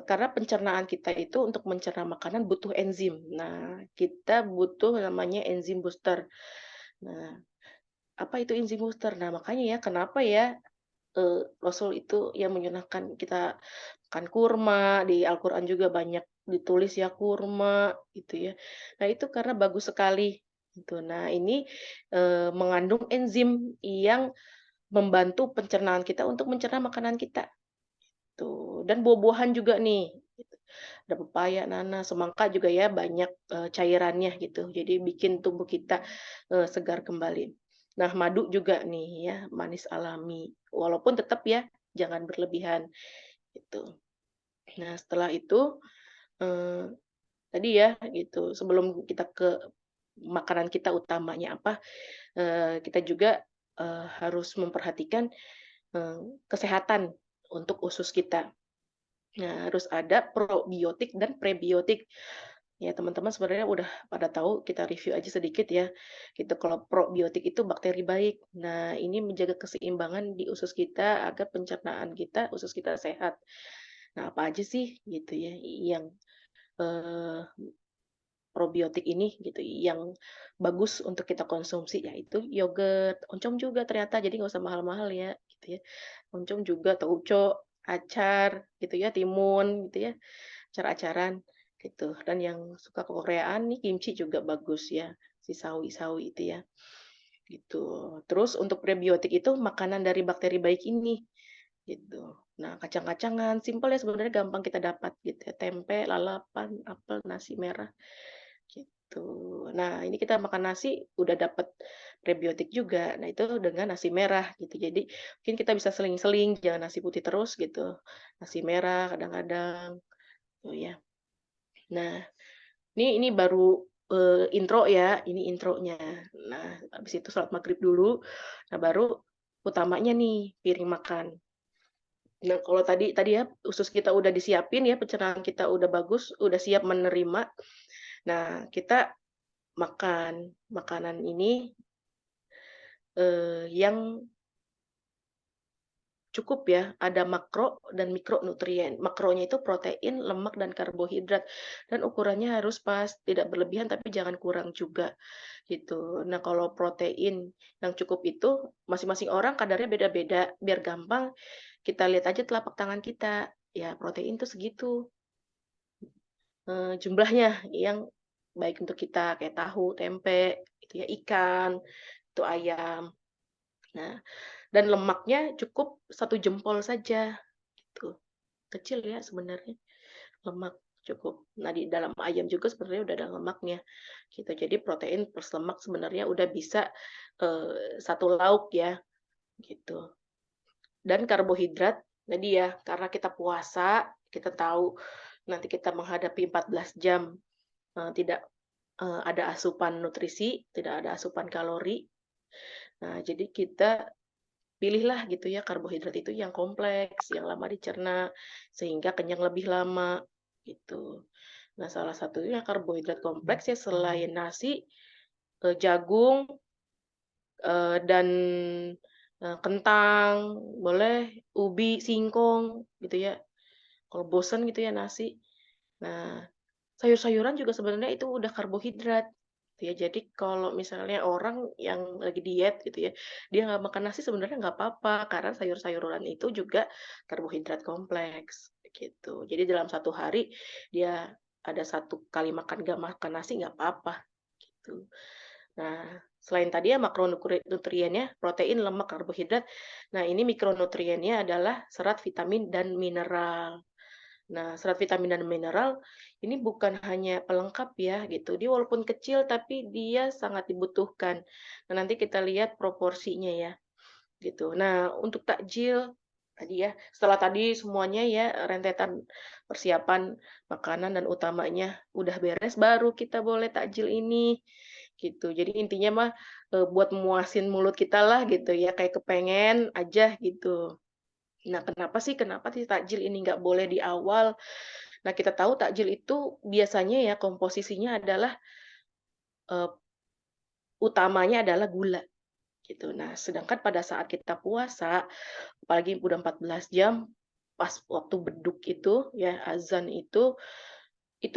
karena pencernaan kita itu untuk mencerna makanan butuh enzim. Nah, kita butuh namanya enzim booster. Nah, apa itu enzim booster? Nah, makanya ya, kenapa ya Rasul itu yang menyunahkan kita makan kurma, di Al-Quran juga banyak ditulis ya kurma gitu ya. Nah itu karena bagus sekali gitu. Nah ini mengandung enzim yang membantu pencernaan kita untuk mencerna makanan kita tuh. Dan buah-buahan juga nih. Gitu. Ada pepaya, nanas, semangka juga ya banyak cairannya gitu. Jadi bikin tubuh kita segar kembali. Nah, madu juga nih ya, manis alami. Walaupun tetap ya jangan berlebihan gitu. Nah, setelah itu eh, tadi ya gitu, sebelum kita ke makanan kita utamanya apa, kita juga harus memperhatikan eh, kesehatan untuk usus kita. Nah, harus ada probiotik dan prebiotik. Ya, teman-teman sebenarnya udah pada tahu, kita review aja sedikit ya. Gitu, kalau probiotik itu bakteri baik. Nah, ini menjaga keseimbangan di usus kita agar pencernaan kita, usus kita sehat. Nah, apa aja sih gitu ya yang eh, probiotik ini gitu yang bagus untuk kita konsumsi, yaitu yogurt, oncom juga ternyata, jadi nggak usah mahal-mahal ya gitu ya. Oncom juga, tauco, acar gitu ya, timun gitu ya, acar-acaran gitu. Dan yang suka Koreaan nih kimchi juga bagus ya, si sawi-sawi itu ya gitu. Terus untuk prebiotik itu makanan dari bakteri baik ini gitu. Nah, kacang-kacangan simpel ya sebenarnya, gampang kita dapat gitu ya. Tempe, lalapan, apel, nasi merah gitu. Nah, ini kita makan nasi udah dapat prebiotik juga. Nah, itu dengan nasi merah gitu. Jadi mungkin kita bisa seling-seling, jangan nasi putih terus gitu. Nasi merah kadang-kadang tuh ya. Nah, ini baru intro ya, ini intronya. Nah, habis itu sholat maghrib dulu. Nah, baru utamanya nih piring makan. Nah, kalau tadi tadi ya usus kita udah disiapin ya, pencernaan kita udah bagus, udah siap menerima. Nah, kita makan makanan ini yang cukup ya, ada makro dan mikronutrien. Makronya itu protein, lemak, dan karbohidrat. Dan ukurannya harus pas, tidak berlebihan tapi jangan kurang juga gitu. Nah, kalau protein yang cukup itu masing-masing orang kadarnya beda-beda. Biar gampang kita lihat aja telapak tangan kita. Ya, protein tuh segitu jumlahnya yang baik untuk kita kayak tahu, tempe, itu ya ikan, itu ayam. Nah, dan lemaknya cukup 1 jempol saja, gitu. Kecil ya sebenarnya, lemak cukup. Nah, di dalam ayam juga sebenarnya udah ada lemaknya, gitu. Jadi protein plus lemak sebenarnya udah bisa, 1 lauk ya, gitu. Dan karbohidrat, tadi ya, karena kita puasa, kita tahu nanti kita menghadapi 14 jam, tidak, ada asupan nutrisi, tidak ada asupan kalori. Nah, jadi kita pilihlah gitu ya karbohidrat itu yang kompleks, yang lama dicerna, sehingga kenyang lebih lama, gitu. Nah, salah satunya karbohidrat kompleks ya selain nasi, jagung, dan, kentang, boleh, ubi, singkong, gitu ya. Kalau bosen gitu ya nasi. Nah, sayur-sayuran juga sebenarnya itu udah karbohidrat, gitu ya. Jadi kalau misalnya orang yang lagi diet gitu ya, dia nggak makan nasi sebenarnya nggak apa-apa, karena sayur-sayuran itu juga karbohidrat kompleks, gitu. Jadi dalam 1 hari dia ada 1 kali makan nggak makan nasi nggak apa-apa, gitu. Nah, selain tadi ya makronutriennya, protein, lemak, karbohidrat. Nah, ini mikronutriennya adalah serat, vitamin, dan mineral. Nah, serat, vitamin, dan mineral ini bukan hanya pelengkap ya gitu. Dia walaupun kecil tapi dia sangat dibutuhkan. Nah, nanti kita lihat proporsinya ya gitu. Nah, untuk takjil Tadi ya, setelah tadi semuanya ya rentetan persiapan makanan dan utamanya udah beres, baru kita boleh takjil ini, gitu. Jadi intinya mah, buat memuasin mulut kita lah gitu ya, kayak kepengen aja gitu. Nah, kenapa sih takjil ini nggak boleh di awal? Nah, kita tahu takjil itu biasanya ya komposisinya adalah, eee, utamanya adalah gula, gitu. Nah, sedangkan pada saat kita puasa, apalagi udah 14 jam, pas waktu beduk itu ya, azan itu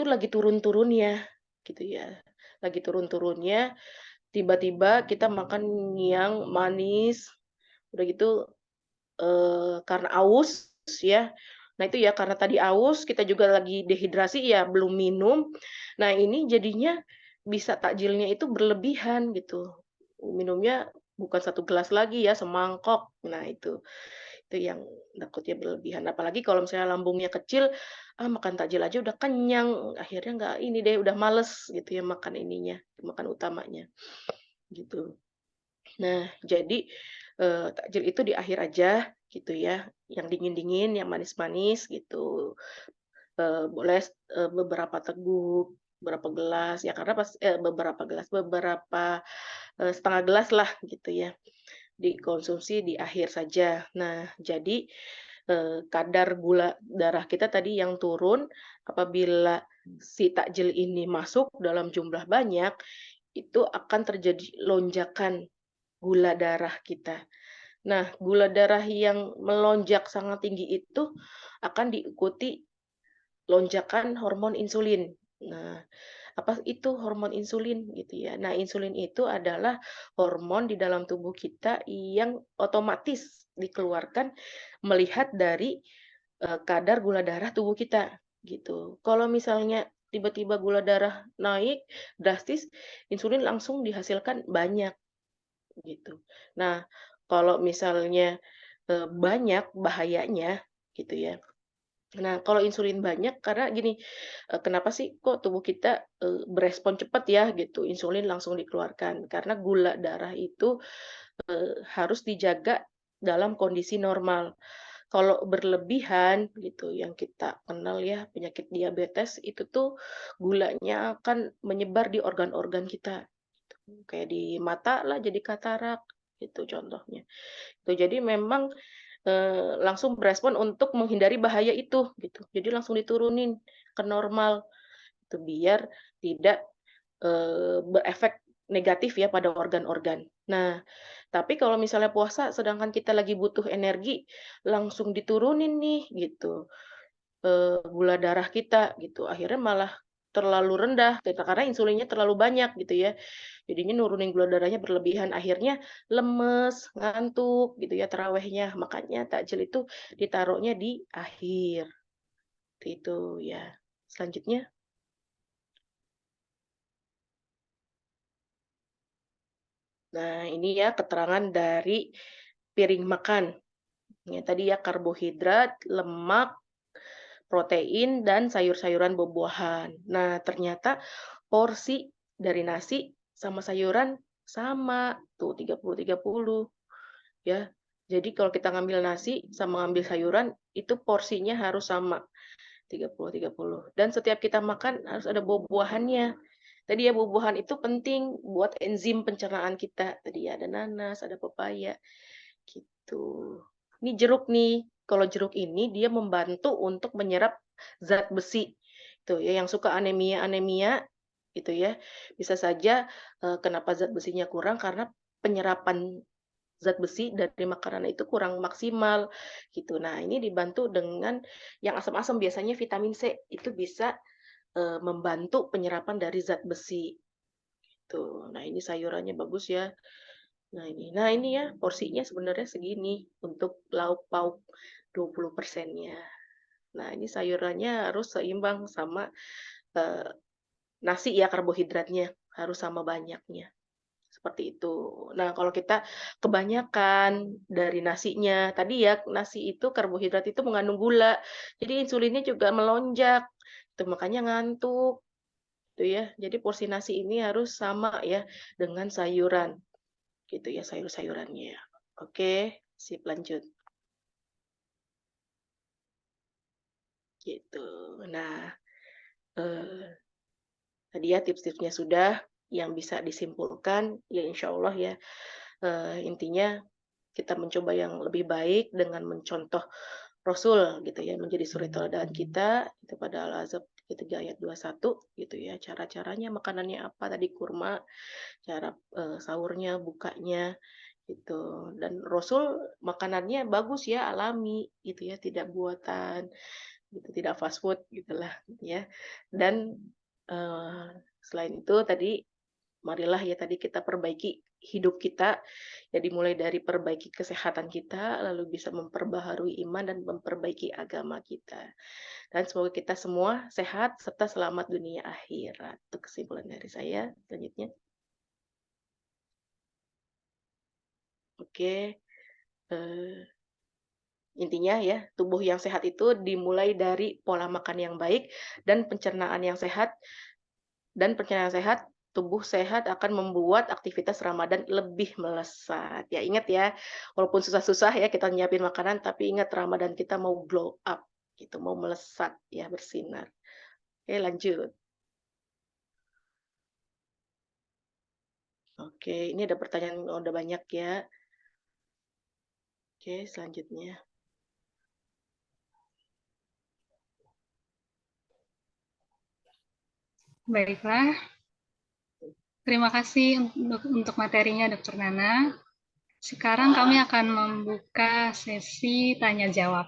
lagi turun-turunnya, gitu ya. Lagi turun-turunnya, tiba-tiba kita makan yang manis, udah gitu, karena aus ya. Nah itu ya karena tadi aus, kita juga lagi dehidrasi ya, belum minum. Nah ini jadinya bisa takjilnya itu berlebihan gitu. Minumnya bukan 1 gelas lagi ya, semangkok. Nah itu yang takutnya berlebihan. Apalagi kalau misalnya lambungnya kecil, ah makan takjil aja udah kenyang, akhirnya nggak ini deh, udah males gitu ya makan ininya, makan utamanya, gitu. Nah, jadi, takjil itu di akhir aja gitu ya, yang dingin-dingin, yang manis-manis gitu. Boleh, beberapa teguk, beberapa gelas, ya karena beberapa gelas, beberapa, setengah gelas lah gitu ya, dikonsumsi di akhir saja. Nah, jadi, kadar gula darah kita tadi yang turun apabila si takjil ini masuk dalam jumlah banyak, itu akan terjadi lonjakan gula darah kita. Nah, gula darah yang melonjak sangat tinggi itu akan diikuti lonjakan hormon insulin. Nah, apa itu hormon insulin gitu ya. Nah, insulin itu adalah hormon di dalam tubuh kita yang otomatis dikeluarkan melihat dari kadar gula darah tubuh kita gitu. Kalau misalnya tiba-tiba gula darah naik drastis, insulin langsung dihasilkan banyak gitu. Nah, kalau misalnya, banyak bahayanya gitu ya. Nah, kalau insulin banyak karena gini, kenapa sih kok tubuh kita, berespon cepat ya gitu, insulin langsung dikeluarkan. Karena gula darah itu, harus dijaga dalam kondisi normal. Kalau berlebihan gitu, yang kita kenal ya penyakit diabetes, itu tuh gulanya akan menyebar di organ-organ kita. Kayak di mata lah jadi katarak, itu contohnya. Tuh, jadi memang, langsung berespon untuk menghindari bahaya itu, gitu. Jadi langsung diturunin ke normal, itu biar tidak, berefek negatif ya pada organ-organ. Nah, tapi kalau misalnya puasa sedangkan kita lagi butuh energi, langsung diturunin nih, gitu. Gula darah kita gitu, akhirnya malah terlalu rendah kita karena insulinnya terlalu banyak gitu ya. Jadinya nurunin gula darahnya berlebihan, akhirnya lemes, ngantuk gitu ya tarawehnya. Makanya takjil itu ditaruhnya di akhir, itu ya. Selanjutnya, nah ini ya keterangan dari piring makan. Ya tadi ya karbohidrat, lemak, protein, dan sayur-sayuran buah-buahan. Nah, ternyata porsi dari nasi sama sayuran sama, tuh 30-30 ya. Jadi kalau kita ngambil nasi sama ngambil sayuran, itu porsinya harus sama, 30-30. Dan setiap kita makan harus ada buah-buahannya. Tadi ya buah-buahan itu penting buat enzim pencernaan kita. Tadi ya ada nanas, ada pepaya, gitu. Ini jeruk nih, kalau jeruk ini dia membantu untuk menyerap zat besi. Tuh ya, yang suka anemia-anemia gitu ya, bisa saja, kenapa zat besinya kurang karena penyerapan zat besi dari makanan itu kurang maksimal gitu. Nah, ini dibantu dengan yang asam-asam biasanya vitamin C itu bisa, membantu penyerapan dari zat besi, tuh. Nah, ini sayurannya bagus ya. Nah ini ya porsinya sebenarnya segini untuk lauk pauk 20%-nya. Nah ini sayurannya harus seimbang sama, eee, nasi ya karbohidratnya, harus sama banyaknya, seperti itu. Nah kalau kita kebanyakan dari nasinya, tadi ya nasi itu karbohidrat itu mengandung gula, jadi insulinnya juga melonjak, itu makanya ngantuk, gitu ya. Jadi porsi nasi ini harus sama ya dengan sayuran. Gitu ya sayur-sayurannya. Oke, sip lanjut. gitu. Nah, eh, tadi ya tips-tipsnya sudah, yang bisa disimpulkan ya insya Allah ya, intinya kita mencoba yang lebih baik dengan mencontoh Rasul gitu ya, menjadi suri teladan kita itu pada Al-Ahzab 3 ayat 21 gitu ya. Cara-caranya makanannya apa tadi kurma, cara, sahurnya, bukanya gitu. Dan Rasul makanannya bagus ya, alami gitu ya, tidak buatan gitu, tidak fast food gitulah gitu ya. Dan, selain itu tadi marilah ya tadi kita perbaiki hidup kita, ya dimulai dari perbaiki kesehatan kita, lalu bisa memperbaharui iman dan memperbaiki agama kita. Dan semoga kita semua sehat serta selamat dunia akhirat. Itu kesimpulan dari saya. Selanjutnya, oke, eh, intinya ya, tubuh yang sehat itu dimulai dari pola makan yang baik dan pencernaan yang sehat. Dan pencernaan sehat, tubuh sehat akan membuat aktivitas Ramadan lebih melesat. Ya ingat ya, walaupun susah-susah ya kita nyiapin makanan, tapi ingat Ramadan kita mau glow up gitu, mau melesat ya, bersinar. Oke, lanjut. Oke, ini ada pertanyaan udah banyak ya. Oke, selanjutnya. Baiklah, terima kasih untuk materinya Dr. Nana. Sekarang kami akan membuka sesi tanya jawab.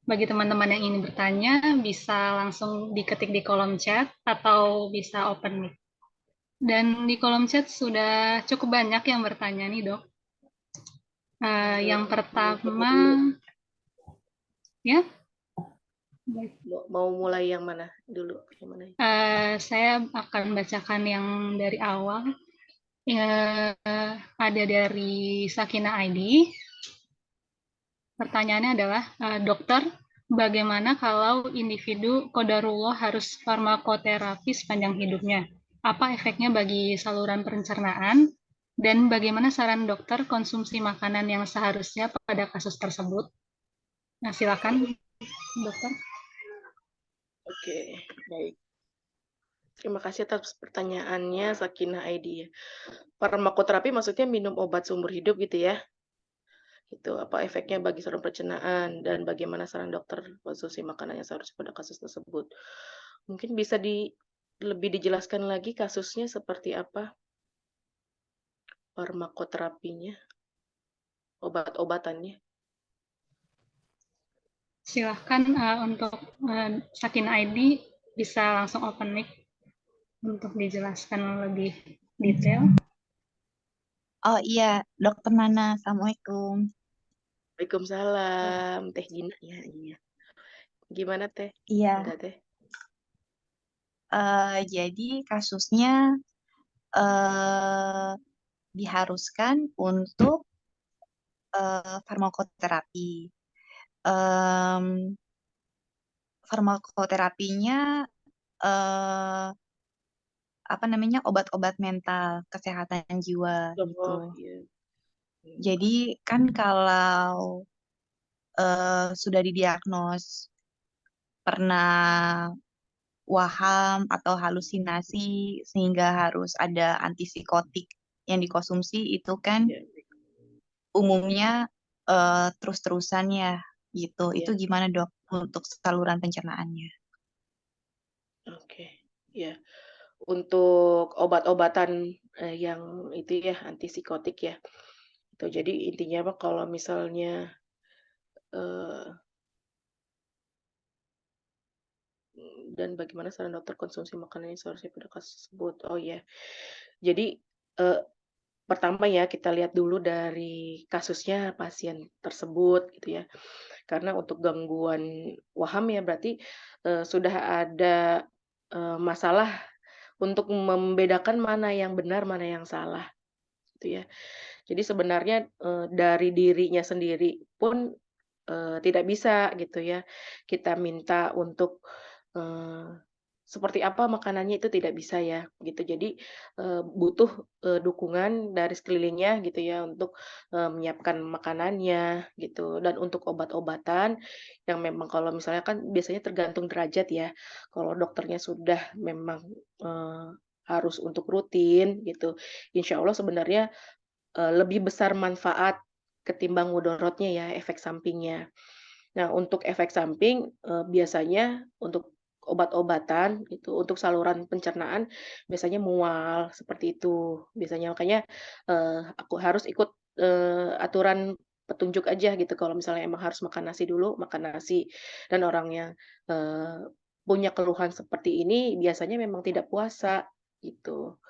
Bagi teman-teman yang ingin bertanya, bisa langsung diketik di kolom chat atau bisa open mic. Dan di kolom chat sudah cukup banyak yang bertanya nih, Dok. Yang pertama, ya, Mau mulai yang mana dulu? Yang mana? saya akan bacakan yang dari awal. Ada dari Sakina ID. Pertanyaannya adalah, dokter, bagaimana kalau individu qadarullah harus farmakoterapi sepanjang hidupnya? Apa efeknya bagi saluran pencernaan? Dan bagaimana saran dokter konsumsi makanan yang seharusnya pada kasus tersebut? Nah, silakan, dokter. Oke, baik. Terima kasih atas pertanyaannya, Sakinah ID ya. Farmakoterapi maksudnya minum obat seumur hidup gitu ya? Itu apa efeknya bagi saluran pencernaan dan bagaimana saran dokter konsumsi makanan yang seharusnya pada kasus tersebut. Mungkin bisa lebih dijelaskan lagi kasusnya seperti apa farmakoterapinya, obat-obatannya. Silahkan untuk Sakina ID bisa langsung open mic untuk dijelaskan lebih detail. Oh iya, Dokter Nana, Assalamualaikum. Waalaikumsalam, Teh Gina ya, iya. Gimana Teh? Iya, Enggak Teh? jadi kasusnya eh, diharuskan untuk farmakoterapi. Em, Farmakoterapinya eh, apa namanya obat-obat mental, kesehatan jiwa gitu. Oh iya. Jadi kan kalau sudah didiagnos pernah waham atau halusinasi sehingga harus ada antipsikotik yang dikonsumsi itu kan Iya, umumnya terus-terusan ya gitu. Itu iya. gimana dok untuk saluran pencernaannya? Oke. Ya, untuk obat-obatan yang itu ya antipsikotik ya. Itu jadi intinya mah kalau misalnya eh, dan bagaimana saran dokter konsumsi makanan yang seharusnya pada kasus tersebut. Oh ya. Jadi eh, pertama ya kita lihat dulu dari kasusnya pasien tersebut gitu ya. Karena untuk gangguan waham ya berarti sudah ada masalah untuk membedakan mana yang benar, mana yang salah gitu ya. Jadi sebenarnya dari dirinya sendiri pun tidak bisa gitu ya kita minta untuk seperti apa makanannya itu tidak bisa ya, gitu. Jadi, butuh, dukungan dari sekelilingnya gitu ya untuk, menyiapkan makanannya gitu. Dan untuk obat-obatan yang memang kalau misalnya kan biasanya tergantung derajat ya. Kalau dokternya sudah memang, harus untuk rutin gitu, insya Allah sebenarnya, lebih besar manfaat ketimbang mudorotnya ya, efek sampingnya. Nah, untuk efek samping, biasanya untuk obat-obatan itu untuk saluran pencernaan biasanya mual, seperti itu. Biasanya makanya, aku harus ikut, aturan petunjuk aja gitu kalau misalnya emang harus makan nasi dulu, makan nasi. Dan orang yang, punya keluhan seperti ini biasanya memang tidak puasa, gitu.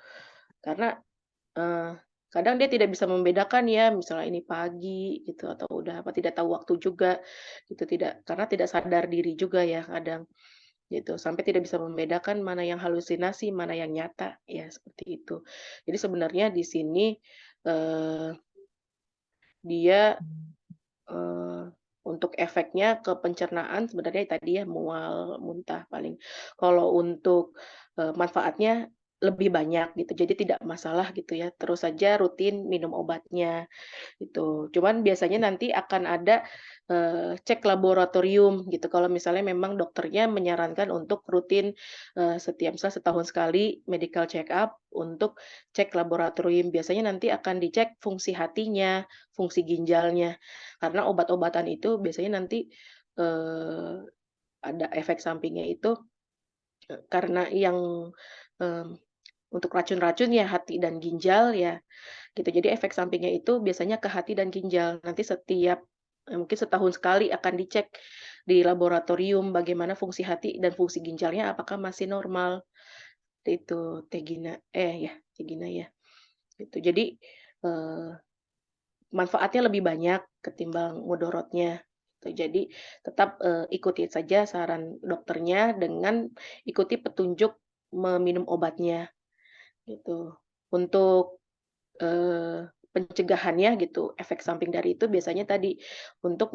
Karena kadang dia tidak bisa membedakan ya, misalnya ini pagi gitu atau udah apa, tidak tahu waktu juga gitu, karena tidak sadar diri juga ya kadang gitu, sampai tidak bisa membedakan mana yang halusinasi, mana yang nyata, ya seperti itu. Jadi sebenarnya di sini, eee, dia, eee, untuk efeknya ke pencernaan sebenarnya tadi ya mual, muntah paling. Kalau untuk, manfaatnya lebih banyak gitu, jadi tidak masalah gitu ya, terus saja rutin minum obatnya. Gitu. Cuman biasanya nanti akan ada, cek laboratorium gitu kalau misalnya memang dokternya menyarankan untuk rutin, setiap misalnya setahun sekali medical check up untuk cek laboratorium. Biasanya nanti akan dicek fungsi hatinya, fungsi ginjalnya. Karena obat-obatan itu biasanya nanti, eee, ada efek sampingnya itu, karena yang, mmm, untuk racun-racun ya hati dan ginjal ya gitu. Jadi efek sampingnya itu biasanya ke hati dan ginjal. Nanti setiap, mungkin setahun sekali akan dicek di laboratorium bagaimana fungsi hati dan fungsi ginjalnya apakah masih normal. Itu Teh Gina ya, Teh Gina ya, gitu. Jadi, eee, manfaatnya lebih banyak ketimbang mudorotnya, gitu. Jadi tetap, ikuti saja saran dokternya dengan ikuti petunjuk meminum obatnya, gitu. Untuk pencegahannya gitu, efek samping dari itu biasanya tadi, untuk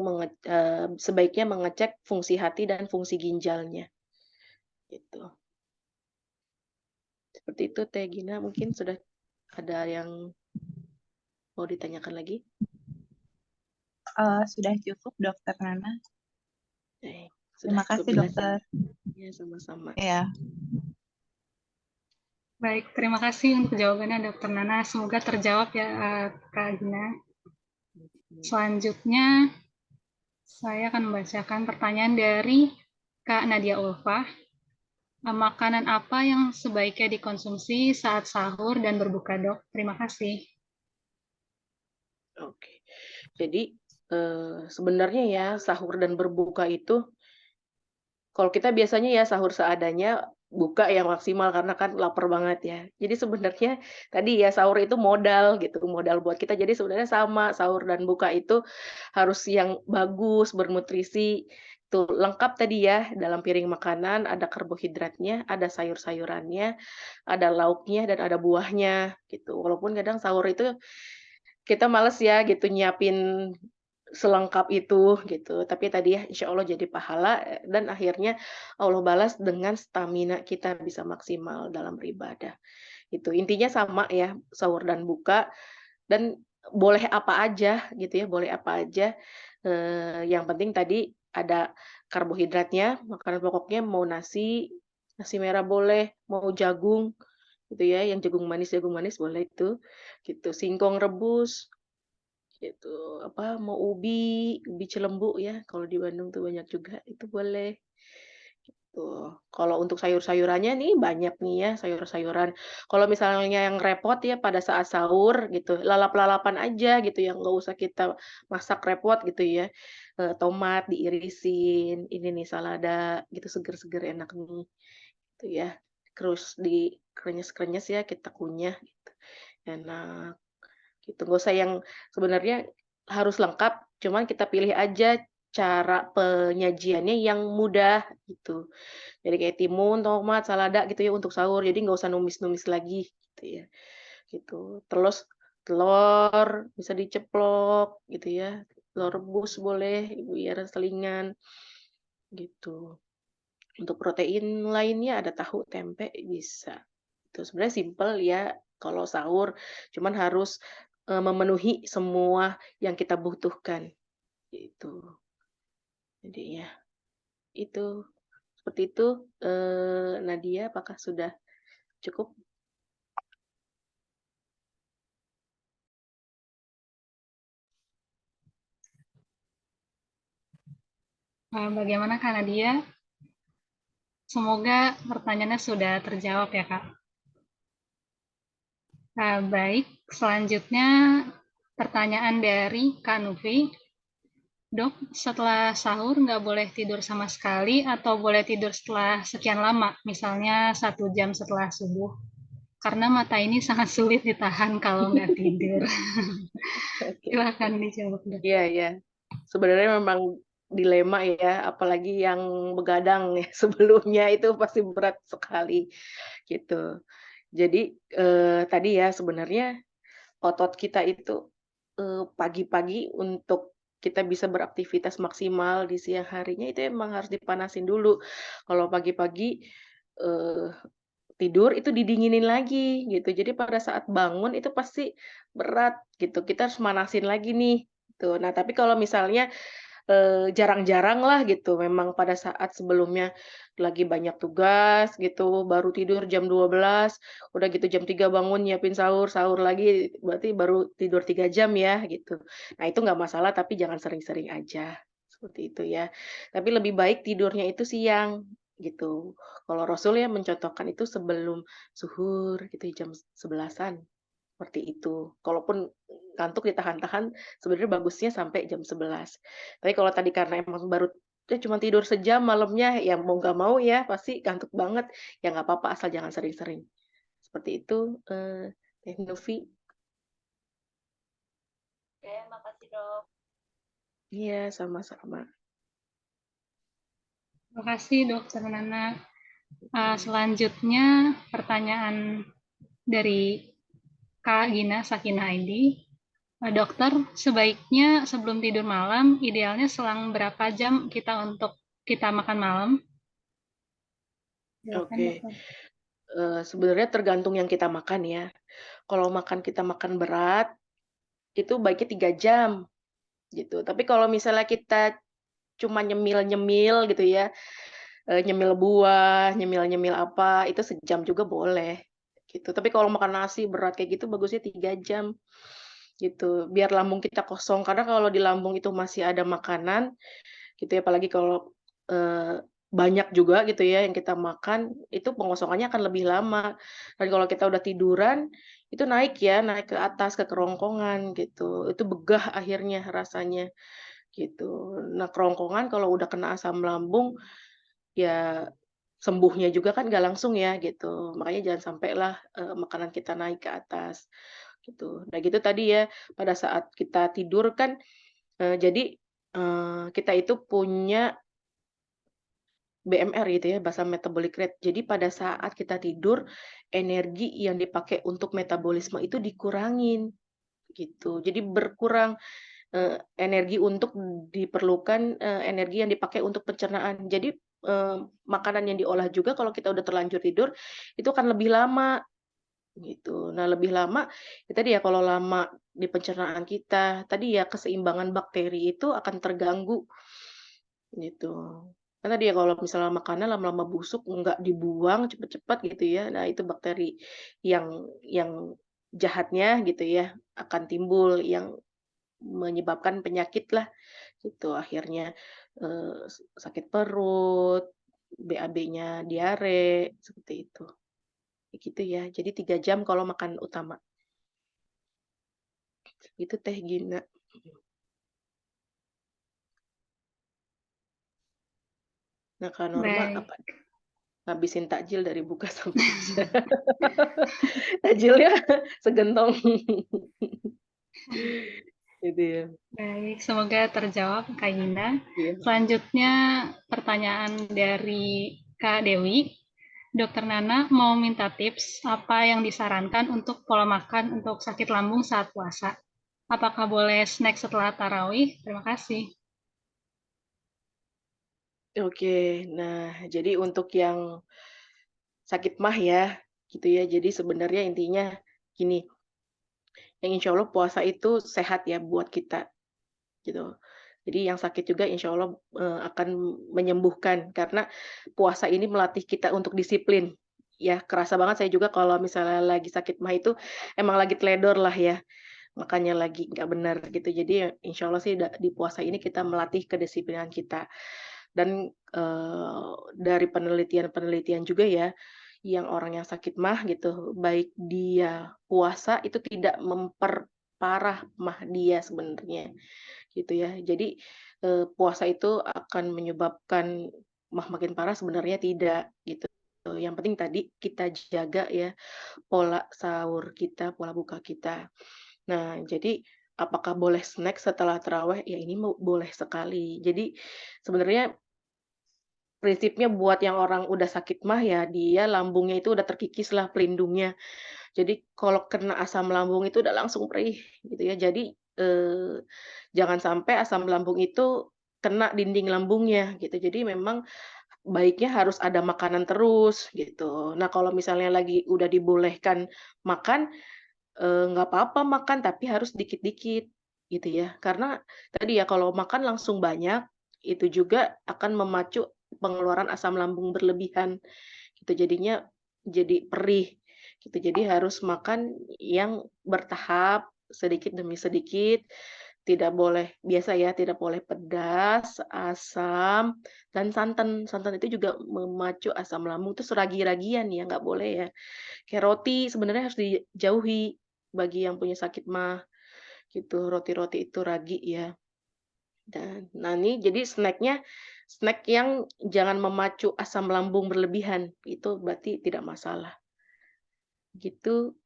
sebaiknya mengecek fungsi hati dan fungsi ginjalnya, gitu. Seperti itu Teh Gina, mungkin sudah ada yang mau ditanyakan lagi? Sudah cukup, Dokter Nana. Sudah Terima cukup kasih, jelas ya? Dokter. Ya, sama-sama. Ya. Baik, terima kasih untuk jawabannya Dokter Nana. Semoga terjawab ya Kak Gina. Selanjutnya saya akan membacakan pertanyaan dari Kak Nadia Ulfa. Makanan apa yang sebaiknya dikonsumsi saat sahur dan berbuka, Dok? Terima kasih. Oke. Jadi, sebenarnya ya sahur dan berbuka itu kalau kita biasanya ya sahur seadanya, buka yang maksimal karena kan lapar banget ya. Jadi sebenarnya tadi ya sahur itu modal gitu, modal buat kita. Jadi sebenarnya sama sahur dan buka itu harus yang bagus, bernutrisi, tuh lengkap tadi ya dalam piring makanan ada karbohidratnya, ada sayur-sayurannya, ada lauknya dan ada buahnya gitu. Walaupun kadang sahur itu kita males ya gitu nyiapin selengkap itu gitu, tapi tadi ya insya Allah jadi pahala, dan akhirnya Allah balas dengan stamina kita bisa maksimal dalam beribadah, itu intinya sama ya, sahur dan buka, dan boleh apa aja gitu ya, boleh apa aja, yang penting tadi ada karbohidratnya, makanan pokoknya mau nasi, nasi merah boleh, mau jagung gitu ya, yang jagung manis boleh itu, gitu, singkong rebus, gitu, apa, mau ubi cilembu ya, kalau di Bandung tuh banyak juga, itu boleh, tuh. Kalau untuk sayur-sayurannya nih banyak nih ya, sayur-sayuran. Kalau misalnya yang repot ya pada saat sahur gitu, lalap-lalapan aja gitu yang nggak usah kita masak repot gitu ya. Tomat diirisin, ini nih salada gitu, seger-seger enak nih, gitu ya. Terus dikrenyes-krenyes ya, kita kunyah gitu, enak. Gitu, nggak usah yang sebenarnya harus lengkap, cuman kita pilih aja cara penyajiannya yang mudah, gitu. Jadi kayak timun, tomat, salada gitu ya untuk sahur, jadi nggak usah numis-numis lagi, gitu ya, gitu. Terus telur bisa diceplok gitu ya, telur rebus boleh biar selingan, gitu. Untuk protein lainnya ada tahu, tempe, bisa. Itu sebenarnya simpel ya kalau sahur, cuman harus, memenuhi semua yang kita butuhkan, gitu. Jadi ya itu, seperti itu, Nadia apakah sudah cukup? Bagaimana Kak Nadia? Semoga pertanyaannya sudah terjawab ya Kak. Baik, selanjutnya pertanyaan dari Kak Nufi. Dok, setelah sahur nggak boleh tidur sama sekali atau boleh tidur setelah sekian lama, misalnya 1 jam setelah subuh? Karena mata ini sangat sulit ditahan kalau nggak tidur. Oke. Silahkan dijawab, Dok. Iya iya. Sebenarnya memang dilema ya, apalagi yang begadang ya sebelumnya itu pasti berat sekali, gitu. Jadi, tadi ya sebenarnya otot kita itu, pagi-pagi untuk kita bisa beraktivitas maksimal di siang harinya itu emang harus dipanasin dulu. Kalau pagi-pagi, eee, tidur itu didinginin lagi gitu. Jadi pada saat bangun itu pasti berat gitu, kita harus manasin lagi nih, gitu. Nah tapi kalau misalnya jarang-jarang lah gitu, memang pada saat sebelumnya lagi banyak tugas gitu, baru tidur jam 12, udah gitu jam 3 bangun nyiapin sahur, sahur lagi, berarti baru tidur 3 jam ya, gitu. Nah itu nggak masalah, tapi jangan sering-sering aja, seperti itu ya. Tapi lebih baik tidurnya itu siang, gitu. Kalau Rasul ya mencontohkan itu sebelum zuhur gitu, jam 11-an. Seperti itu. Kalaupun ngantuk ditahan-tahan, sebenarnya bagusnya sampai jam 11. Tapi kalau tadi karena emang baru cuma tidur sejam malamnya, ya mau nggak mau ya pasti ngantuk banget, ya nggak apa-apa asal jangan sering-sering. Seperti itu, Teh Novi. Oke, makasih dok. Iya, sama-sama. Terima kasih, Dokter Nana. Selanjutnya pertanyaan dari Kak Gina Sakina ID. Dokter, sebaiknya sebelum tidur malam, idealnya selang berapa jam kita untuk kita makan malam? Silakan, Oke, Dokter. sebenarnya tergantung yang kita makan ya. Kalau kita makan berat, itu baiknya 3 jam, gitu. Tapi kalau misalnya kita cuma nyemil-nyemil gitu ya, nyemil buah, nyemil-nyemil apa, itu sejam juga boleh, gitu. Tapi kalau makan nasi berat kayak gitu bagusnya 3 jam, gitu. Biar lambung kita kosong, karena kalau di lambung itu masih ada makanan, gitu ya, apalagi kalau, banyak juga gitu ya yang kita makan, itu pengosongannya akan lebih lama. Dan kalau kita udah tiduran, itu naik ya, naik ke atas, ke kerongkongan gitu. Itu begah akhirnya rasanya, gitu. Nah, kerongkongan kalau udah kena asam lambung, ya sembuhnya juga kan nggak langsung ya gitu, makanya jangan sampailah, makanan kita naik ke atas, gitu. Nah gitu tadi ya, pada saat kita tidur kan, jadi, kita itu punya BMR gitu ya, basal metabolic rate. Jadi pada saat kita tidur, energi yang dipakai untuk metabolisme itu dikurangin, gitu. Jadi berkurang energi untuk diperlukan, energi yang dipakai untuk pencernaan. Jadi, makanan yang diolah juga kalau kita udah terlanjur tidur, itu akan lebih lama, gitu. Nah, lebih lama, ya tadi ya kalau lama di pencernaan kita, tadi ya keseimbangan bakteri itu akan terganggu, gitu. Kan tadi ya kalau misalnya makanan lama-lama busuk, nggak dibuang cepet-cepet gitu ya, nah itu bakteri yang jahatnya gitu ya, akan timbul yang menyebabkan penyakit lah, gitu. Akhirnya, sakit perut, BAB-nya diare, seperti itu. Kayak gitu ya. Jadi 3 jam kalau makan utama. Itu Teh Gina. Nah, Kak Norma Baik. apa? Ngabisin takjil dari buka sampai isya. Takjilnya segentong. Gitu ya. Baik, semoga terjawab Kak Gina. Iya. Selanjutnya pertanyaan dari Kak Dewi. Dokter Nana mau minta tips apa yang disarankan untuk pola makan untuk sakit lambung saat puasa. Apakah boleh snack setelah tarawih? Terima kasih. Oke, nah jadi untuk yang sakit mah ya, gitu ya. Jadi sebenarnya intinya gini, yang insya Allah puasa itu sehat ya buat kita, gitu. Jadi yang sakit juga insya Allah akan menyembuhkan, karena puasa ini melatih kita untuk disiplin. Ya, kerasa banget saya juga kalau misalnya lagi sakit mah itu emang lagi teledor lah ya, makanya lagi nggak benar gitu. Jadi ya insya Allah sih di puasa ini kita melatih kedisiplinan kita. Dan, dari penelitian-penelitian juga ya, yang orang yang sakit mah gitu, baik dia puasa itu tidak memperparah mah dia sebenarnya, gitu ya. Jadi, puasa itu akan menyebabkan mah makin parah sebenarnya tidak, gitu. Yang penting tadi kita jaga ya pola sahur kita, pola buka kita. Nah, jadi apakah boleh snack setelah tarawih? Ya ini boleh sekali. Jadi sebenarnya prinsipnya buat yang orang udah sakit mah ya dia lambungnya itu udah terkikis lah pelindungnya. Jadi kalau kena asam lambung itu udah langsung perih gitu ya. Jadi, jangan sampai asam lambung itu kena dinding lambungnya gitu. Jadi memang baiknya harus ada makanan terus gitu. Nah kalau misalnya lagi udah dibolehkan makan, nggak apa-apa makan tapi harus dikit-dikit gitu ya. Karena tadi ya kalau makan langsung banyak, itu juga akan memacu pengeluaran asam lambung berlebihan gitu. Jadinya jadi perih gitu. Jadi harus makan yang bertahap, sedikit demi sedikit, tidak boleh biasa ya, tidak boleh pedas, asam, dan santan. Santan itu juga memacu asam lambung, terus ragi-ragian ya, nggak boleh ya. Kayak roti sebenarnya harus dijauhi bagi yang punya sakit mah, gitu. Roti-roti itu ragi ya. Dan nah ini jadi snack yang jangan memacu asam lambung berlebihan, itu berarti tidak masalah. Gitu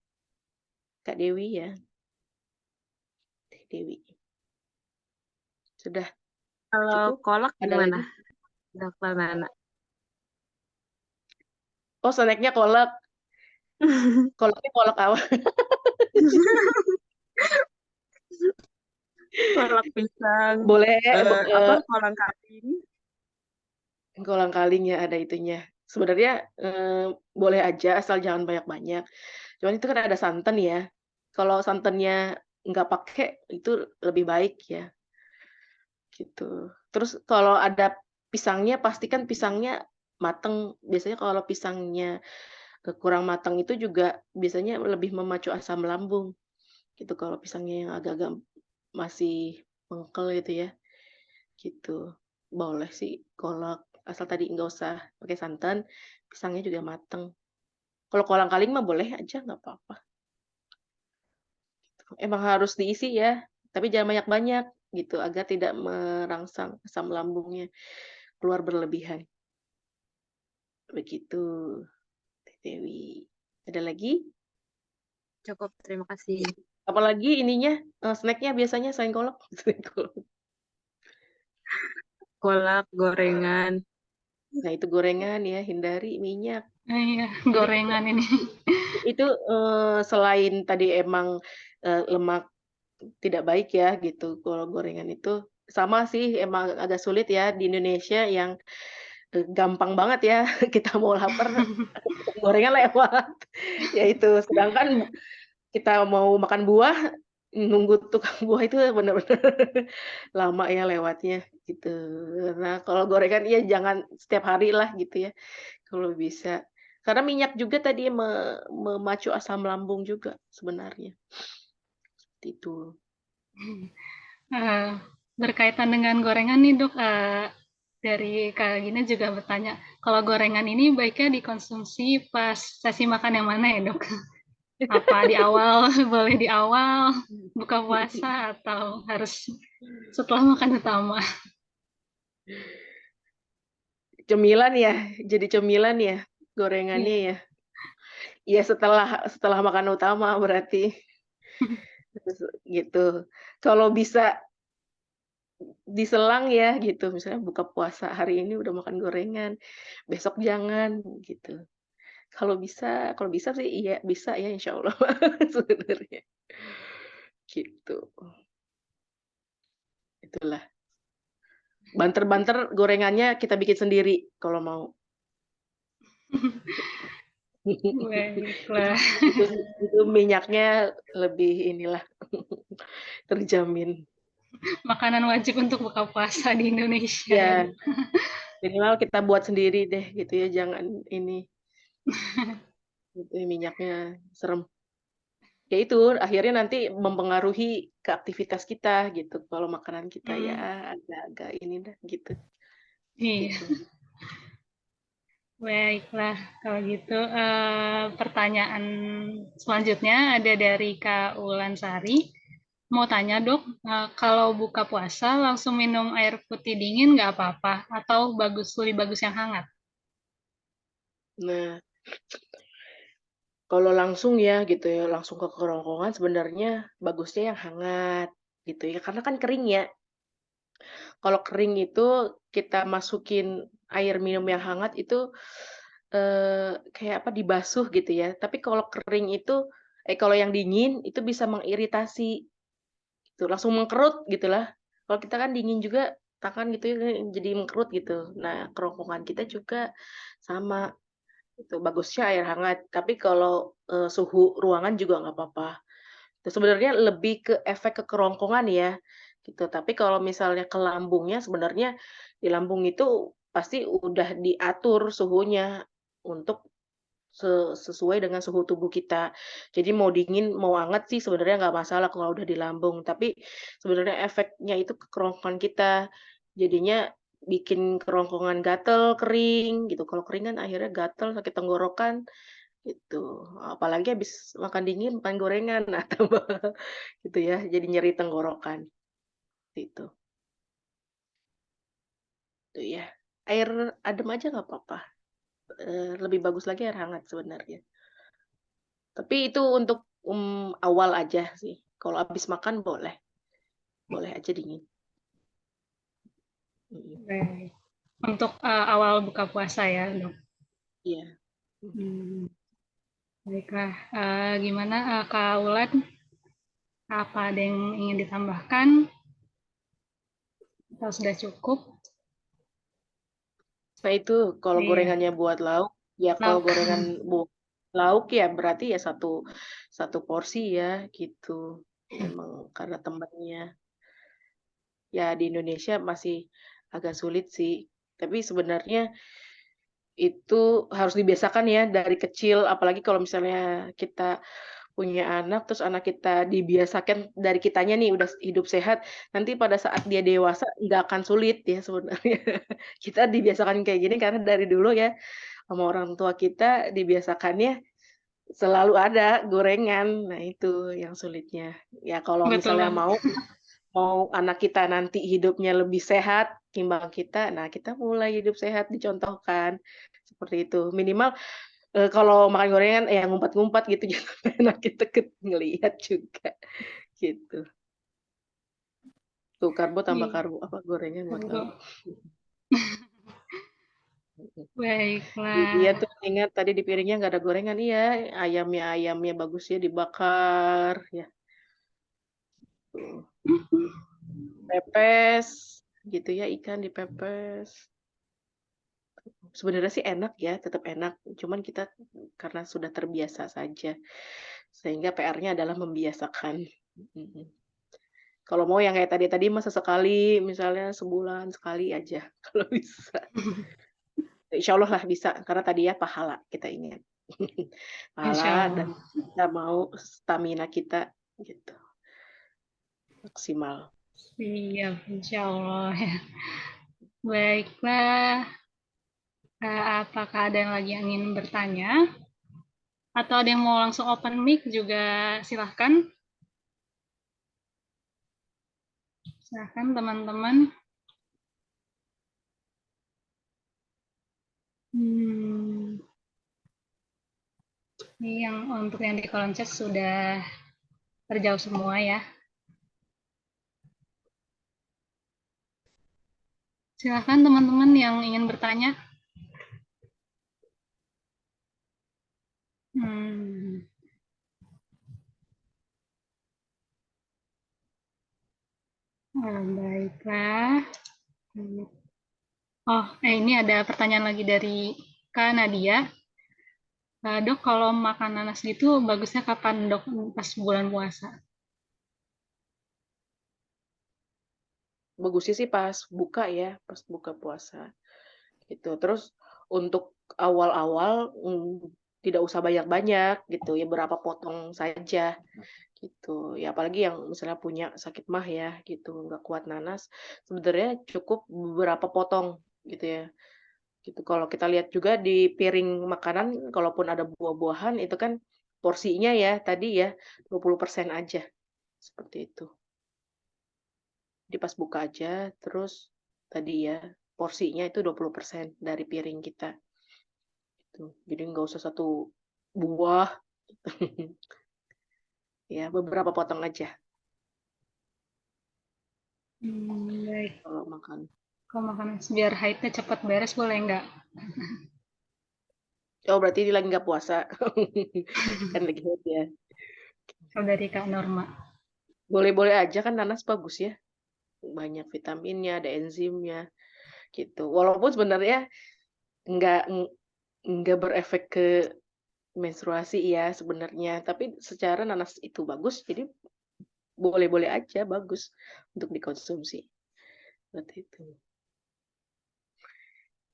Kak Dewi ya, Teh Dewi. Sudah Kalau cukup? kolak Ada gimana, lagi? Dokter Nana? Oh snack-nya kolak. Kolaknya kolak apa? Kolak pisang, Boleh, apa, kolang kaling. kolang-kaling ya ada itunya. Sebenarnya, boleh aja asal jangan banyak-banyak. Cuman itu kan ada santan ya. Kalau santannya nggak pakai, itu lebih baik ya, gitu. Terus kalau ada pisangnya, pastikan pisangnya mateng. Biasanya kalau pisangnya, kurang matang itu juga biasanya lebih memacu asam lambung, gitu. Kalau pisangnya yang agak-agak masih mengkel gitu ya, gitu. Boleh sih kolak, asal tadi nggak usah pakai santan, pisangnya juga mateng. Kalau kolang-kaling mah boleh aja, nggak apa-apa. Emang harus diisi ya, tapi jangan banyak-banyak gitu, agar tidak merangsang asam lambungnya keluar berlebihan. Begitu, Teh Dewi. Ada lagi? Cukup, terima kasih. Apalagi ininya, snack-nya biasanya selain kolak? Selain kolak. Kolak, gorengan. Nah itu gorengan ya, hindari minyak. Iya, Jadi gorengan ini. itu, selain tadi emang, lemak tidak baik ya gitu, kalau gorengan itu sama sih emang agak sulit ya di Indonesia yang, gampang banget ya kita mau lapar gorengan lewat, ya itu. Sedangkan kita mau makan buah, nunggu tukang buah itu bener-bener lama ya lewatnya gitu. Nah kalau gorengan ya jangan setiap hari lah gitu ya, kalau bisa. Karena minyak juga tadi memacu asam lambung juga sebenarnya, seperti itu. Eh, berkaitan dengan gorengan nih dok, dari Kak Gina juga bertanya, kalau gorengan ini baiknya dikonsumsi pas sesi makan yang mana ya dok? Apa di awal, boleh di awal buka puasa atau harus setelah makan utama? Cemilan ya, jadi cemilan ya, gorengannya Iya. ya? Iya setelah setelah makan utama berarti, gitu. Kalau bisa diselang ya gitu, misalnya buka puasa hari ini udah makan gorengan, besok jangan, gitu. Kalau bisa sih iya bisa ya insya Allah sebenarnya, gitu. Itulah. Banter-banter gorengannya kita bikin sendiri kalau mau. Baiklah. itu, itu minyaknya lebih inilah terjamin. Makanan wajib untuk buka puasa di Indonesia Ya, ya. minimal kita buat sendiri deh gitu ya, jangan ini gitu, minyaknya serem. Ya itu akhirnya nanti mempengaruhi ke aktivitas kita gitu. Kalau makanan kita ya agak-agak ini dah gitu. Iya. Gitu. Baiklah, kalau gitu pertanyaan selanjutnya ada dari Kak Ulansari. Mau tanya dok, kalau buka puasa langsung minum air putih dingin nggak apa-apa atau lebih bagus yang hangat? Nah, kalau langsung ya gitu ya, langsung ke kerongkongan sebenarnya bagusnya yang hangat gitu ya, karena kan kering ya. Kalau kering itu kita masukin air minum yang hangat itu, kayak apa, dibasuh gitu ya. Tapi kalau kering itu kalau yang dingin itu bisa mengiritasi gitu, langsung mengkerut gitulah. Kalau kita kan dingin juga tangan gitu ya, jadi mengkerut gitu. Nah, kerongkongan kita juga sama, itu bagusnya air hangat. Tapi kalau, suhu ruangan juga nggak apa-apa. Itu sebenarnya lebih ke efek ke kerongkongan ya, gitu. Tapi kalau misalnya ke lambungnya sebenarnya di lambung itu pasti udah diatur suhunya untuk sesuai dengan suhu tubuh kita. Jadi mau dingin, mau hangat sih sebenarnya nggak masalah kalau udah di lambung, tapi sebenarnya efeknya itu ke kerongkongan kita. Jadinya bikin kerongkongan gatel, kering gitu. Kalau kering kan akhirnya gatel, sakit tenggorokan gitu. Apalagi habis makan dingin, makan gorengan, nah tambah gitu ya, jadi nyeri tenggorokan, gitu. Itu ya. Air adem aja nggak apa-apa, lebih bagus lagi air hangat sebenarnya. Tapi itu untuk, awal aja sih, kalau habis makan boleh, boleh aja dingin. Mhm, Baik. Untuk awal buka puasa ya dok. iya, mhm. Baiklah, gimana Kak Ulan? Apa ada yang ingin ditambahkan? Atau sudah cukup? Nah itu kalau Iya, gorengannya buat lauk, ya kalau lauk. gorengan lauk ya berarti ya satu satu porsi ya, gitu. Memang karena temannya. Ya di Indonesia masih agak sulit sih, tapi sebenarnya itu harus dibiasakan ya dari kecil, apalagi kalau misalnya kita punya anak, terus anak kita dibiasakan dari kitanya nih udah hidup sehat, nanti pada saat dia dewasa nggak akan sulit ya sebenarnya. Kita dibiasakan kayak gini karena dari dulu ya sama orang tua kita dibiasakannya selalu ada gorengan, nah itu yang sulitnya. Ya kalau Betul misalnya banget. mau anak kita nanti hidupnya lebih sehat timbang kita, nah kita mulai hidup sehat dicontohkan, seperti itu. Minimal, kalau makan gorengan ya ngumpet-ngumpet gitu jangan anak kita ngelihat juga, gitu. Tuh karbo tambah Iya, karbo, apa, gorengan buat lauk. Mhm. Iya baiklah. tuh ingat tadi di piringnya nggak ada gorengan, iya, ayamnya bagusnya dibakar, ya, tuh. Pepes, gitu ya, ikan dipepes. Sebenarnya sih enak ya, tetap enak, cuman kita karena sudah terbiasa saja, sehingga PR-nya adalah membiasakan. Mhm. Kalau mau yang kayak tadi-tadi mah sesekali, misalnya sebulan sekali aja kalau bisa. Insya Allah lah bisa, karena tadi ya pahala kita ingat. Insya Pahala dan Allah. kita mau stamina kita gitu, maksimal. Siap, insya Allah ya. Baiklah, apakah ada yang lagi yang ingin bertanya? Atau ada yang mau langsung open mic juga silahkan. Silahkan teman-teman. Hmm, ini yang untuk yang di kolom chat sudah terjawab semua ya. Silahkan teman-teman yang ingin bertanya. Hmm, baiklah. Oh, ini ada pertanyaan lagi dari Kak Nadia. Dok, kalau makan nanas gitu bagusnya kapan, Dok? Pas bulan puasa. Bagusnya sih pas buka ya, pas buka puasa gitu. Terus untuk awal-awal tidak usah banyak-banyak gitu ya, berapa potong saja gitu. Ya apalagi yang misalnya punya sakit mah ya gitu, nggak kuat nanas, sebenarnya cukup beberapa potong gitu ya. Gitu. Kalau kita lihat juga di piring makanan, kalaupun ada buah-buahan itu kan porsinya ya tadi ya 20% aja, seperti itu. Jadi pas buka aja, terus tadi ya porsinya itu 20% dari piring kita. Gitu. Jadi nggak usah satu buah, ya beberapa potong aja Baik. kalau makan. Kalau makan biar haidnya cepat beres boleh nggak? Oh berarti ini lagi nggak puasa, kan lagi haid ya. Kalau dari Kak Norma. Boleh-boleh aja kan nanas bagus ya, banyak vitaminnya, ada enzimnya, gitu. Walaupun sebenarnya nggak nggak berefek ke menstruasi ya sebenarnya, tapi secara nanas itu bagus, jadi boleh-boleh aja bagus untuk dikonsumsi, seperti itu.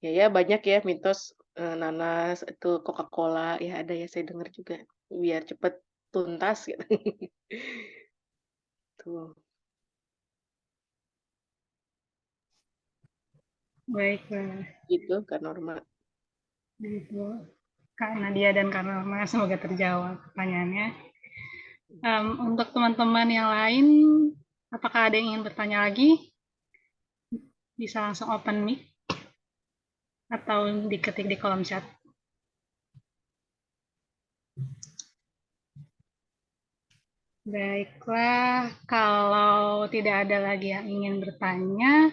Ya banyak ya mitos, nanas itu Coca-Cola, ya ada ya saya dengar juga, biar cepet tuntas gitu. Tuh, Baiklah. gitu Kak Norma. Gitu. Kak Nadia dan Kak Norma, semoga terjawab pertanyaannya. Untuk teman-teman yang lain, apakah ada yang ingin bertanya lagi? Bisa langsung open mic atau diketik di kolom chat. Baiklah, kalau tidak ada lagi yang ingin bertanya,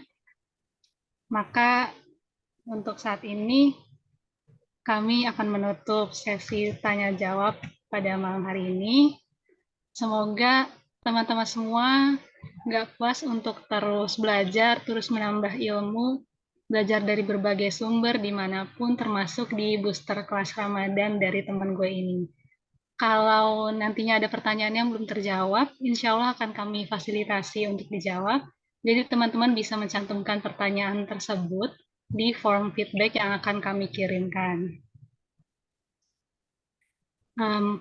maka untuk saat ini kami akan menutup sesi tanya jawab pada malam hari ini. Semoga teman-teman semua nggak puas untuk terus belajar, terus menambah ilmu, belajar dari berbagai sumber dimanapun, termasuk di booster kelas Ramadan dari teman gue ini. Kalau nantinya ada pertanyaan yang belum terjawab, insya Allah akan kami fasilitasi untuk dijawab. Jadi teman-teman bisa mencantumkan pertanyaan tersebut di form feedback yang akan kami kirimkan.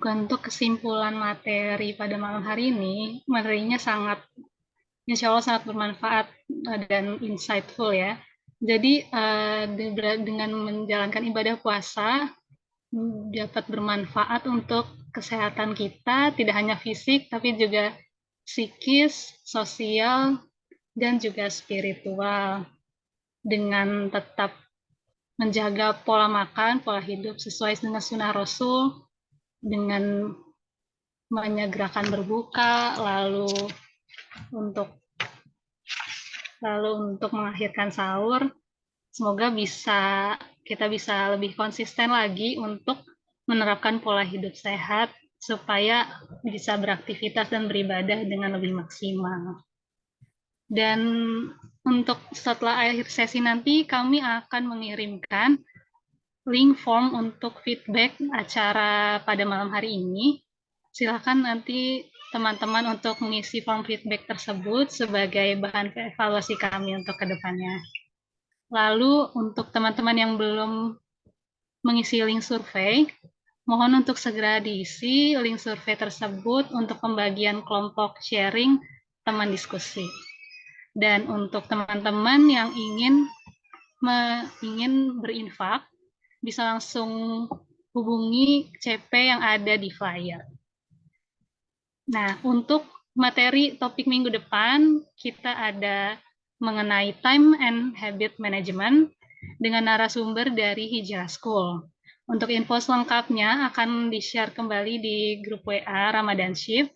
Untuk kesimpulan materi pada malam hari ini, materinya insya Allah sangat bermanfaat dan insightful ya. Jadi dengan menjalankan ibadah puasa dapat bermanfaat untuk kesehatan kita, tidak hanya fisik tapi juga psikis, sosial, dan juga spiritual. Dengan tetap menjaga pola makan, pola hidup sesuai dengan sunnah Rasul, dengan menyegerakan berbuka, untuk mengakhirkan sahur. Semoga kita bisa lebih konsisten lagi untuk menerapkan pola hidup sehat supaya bisa beraktivitas dan beribadah dengan lebih maksimal. Dan untuk setelah akhir sesi nanti kami akan mengirimkan link form untuk feedback acara pada malam hari ini. Silakan nanti teman-teman untuk mengisi form feedback tersebut sebagai bahan evaluasi kami untuk kedepannya. Lalu untuk teman-teman yang belum mengisi link survei, mohon untuk segera diisi link survei tersebut untuk pembagian kelompok sharing teman diskusi. Dan untuk teman-teman yang ingin berinfak, bisa langsung hubungi CP yang ada di flyer. Nah, untuk materi topik minggu depan, kita ada mengenai time and habit management dengan narasumber dari Hijrah School. Untuk info selengkapnya akan di-share kembali di grup WA Ramadan Shift,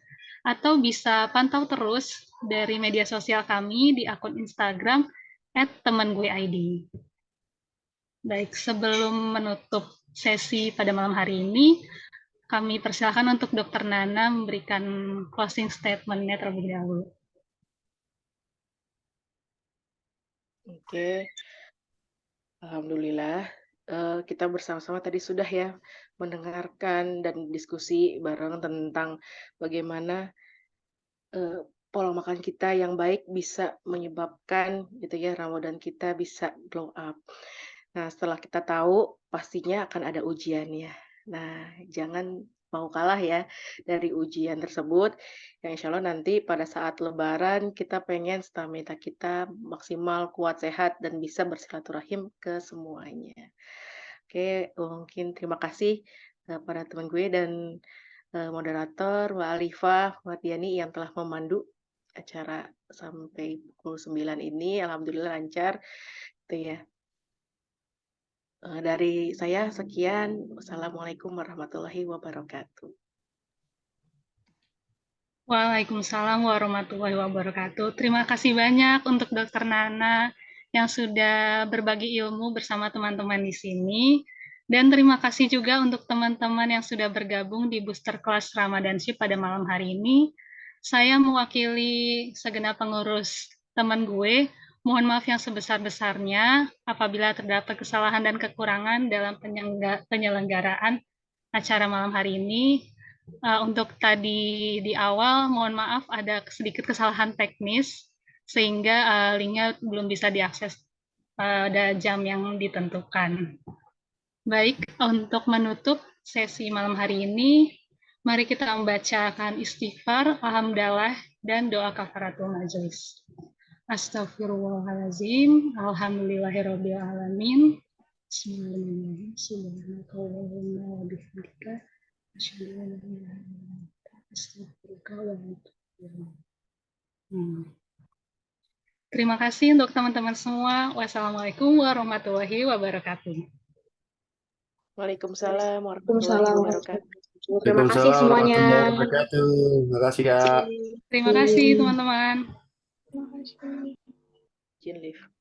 atau bisa pantau terus dari media sosial kami di akun Instagram @temangueid. Baik, sebelum menutup sesi pada malam hari ini, kami persilakan untuk Dr. Nana memberikan closing statement-nya terlebih dahulu. Oke, alhamdulillah kita bersama-sama tadi sudah ya mendengarkan dan diskusi bareng tentang bagaimana pola makan kita yang baik bisa menyebabkan gitu ya Ramadan kita bisa glow up. Nah, setelah kita tahu pastinya akan ada ujiannya. Nah, jangan mau kalah ya dari ujian tersebut. Yang insya Allah nanti pada saat Lebaran kita pengen stamina kita maksimal, kuat, sehat, dan bisa bersilaturahim ke semuanya. Oke, mungkin terima kasih pada teman gue dan moderator Mbak Alifah, Mbak Diani yang telah memandu acara sampai pukul 9 ini. Alhamdulillah lancar, gitu ya. Dari saya sekian. Wassalamualaikum warahmatullahi wabarakatuh. Waalaikumsalam warahmatullahi wabarakatuh. Terima kasih banyak untuk Dr. Nana yang sudah berbagi ilmu bersama teman-teman di sini. Dan terima kasih juga untuk teman-teman yang sudah bergabung di booster kelas Ramadanship pada malam hari ini. Saya mewakili segenap pengurus teman gue, mohon maaf yang sebesar-besarnya apabila terdapat kesalahan dan kekurangan dalam penyelenggaraan acara malam hari ini. Untuk tadi di awal, mohon maaf ada sedikit kesalahan teknis, sehingga linknya belum bisa diakses pada jam yang ditentukan. Baik, untuk menutup sesi malam hari ini, mari kita membacakan istighfar, alhamdulillah, dan doa kafaratul majelis. Astagfirullahaladzim, alhamdulillahirabbil alamin. Bismillahirrahmanirrahim. Subhanakallahumma wa bihamdika asyhadu an la ilaha illa anta astaghfiruka wa atubu ilaik. Terima kasih untuk teman-teman semua. Wassalamualaikum warahmatullahi wabarakatuh. Waalaikumsalam warahmatullahi wabarakatuh. Terima kasih Waalaikumsalam semuanya. warahmatullahi wabarakatuh. Terima kasih ya. Terima kasih teman-teman. Izin live.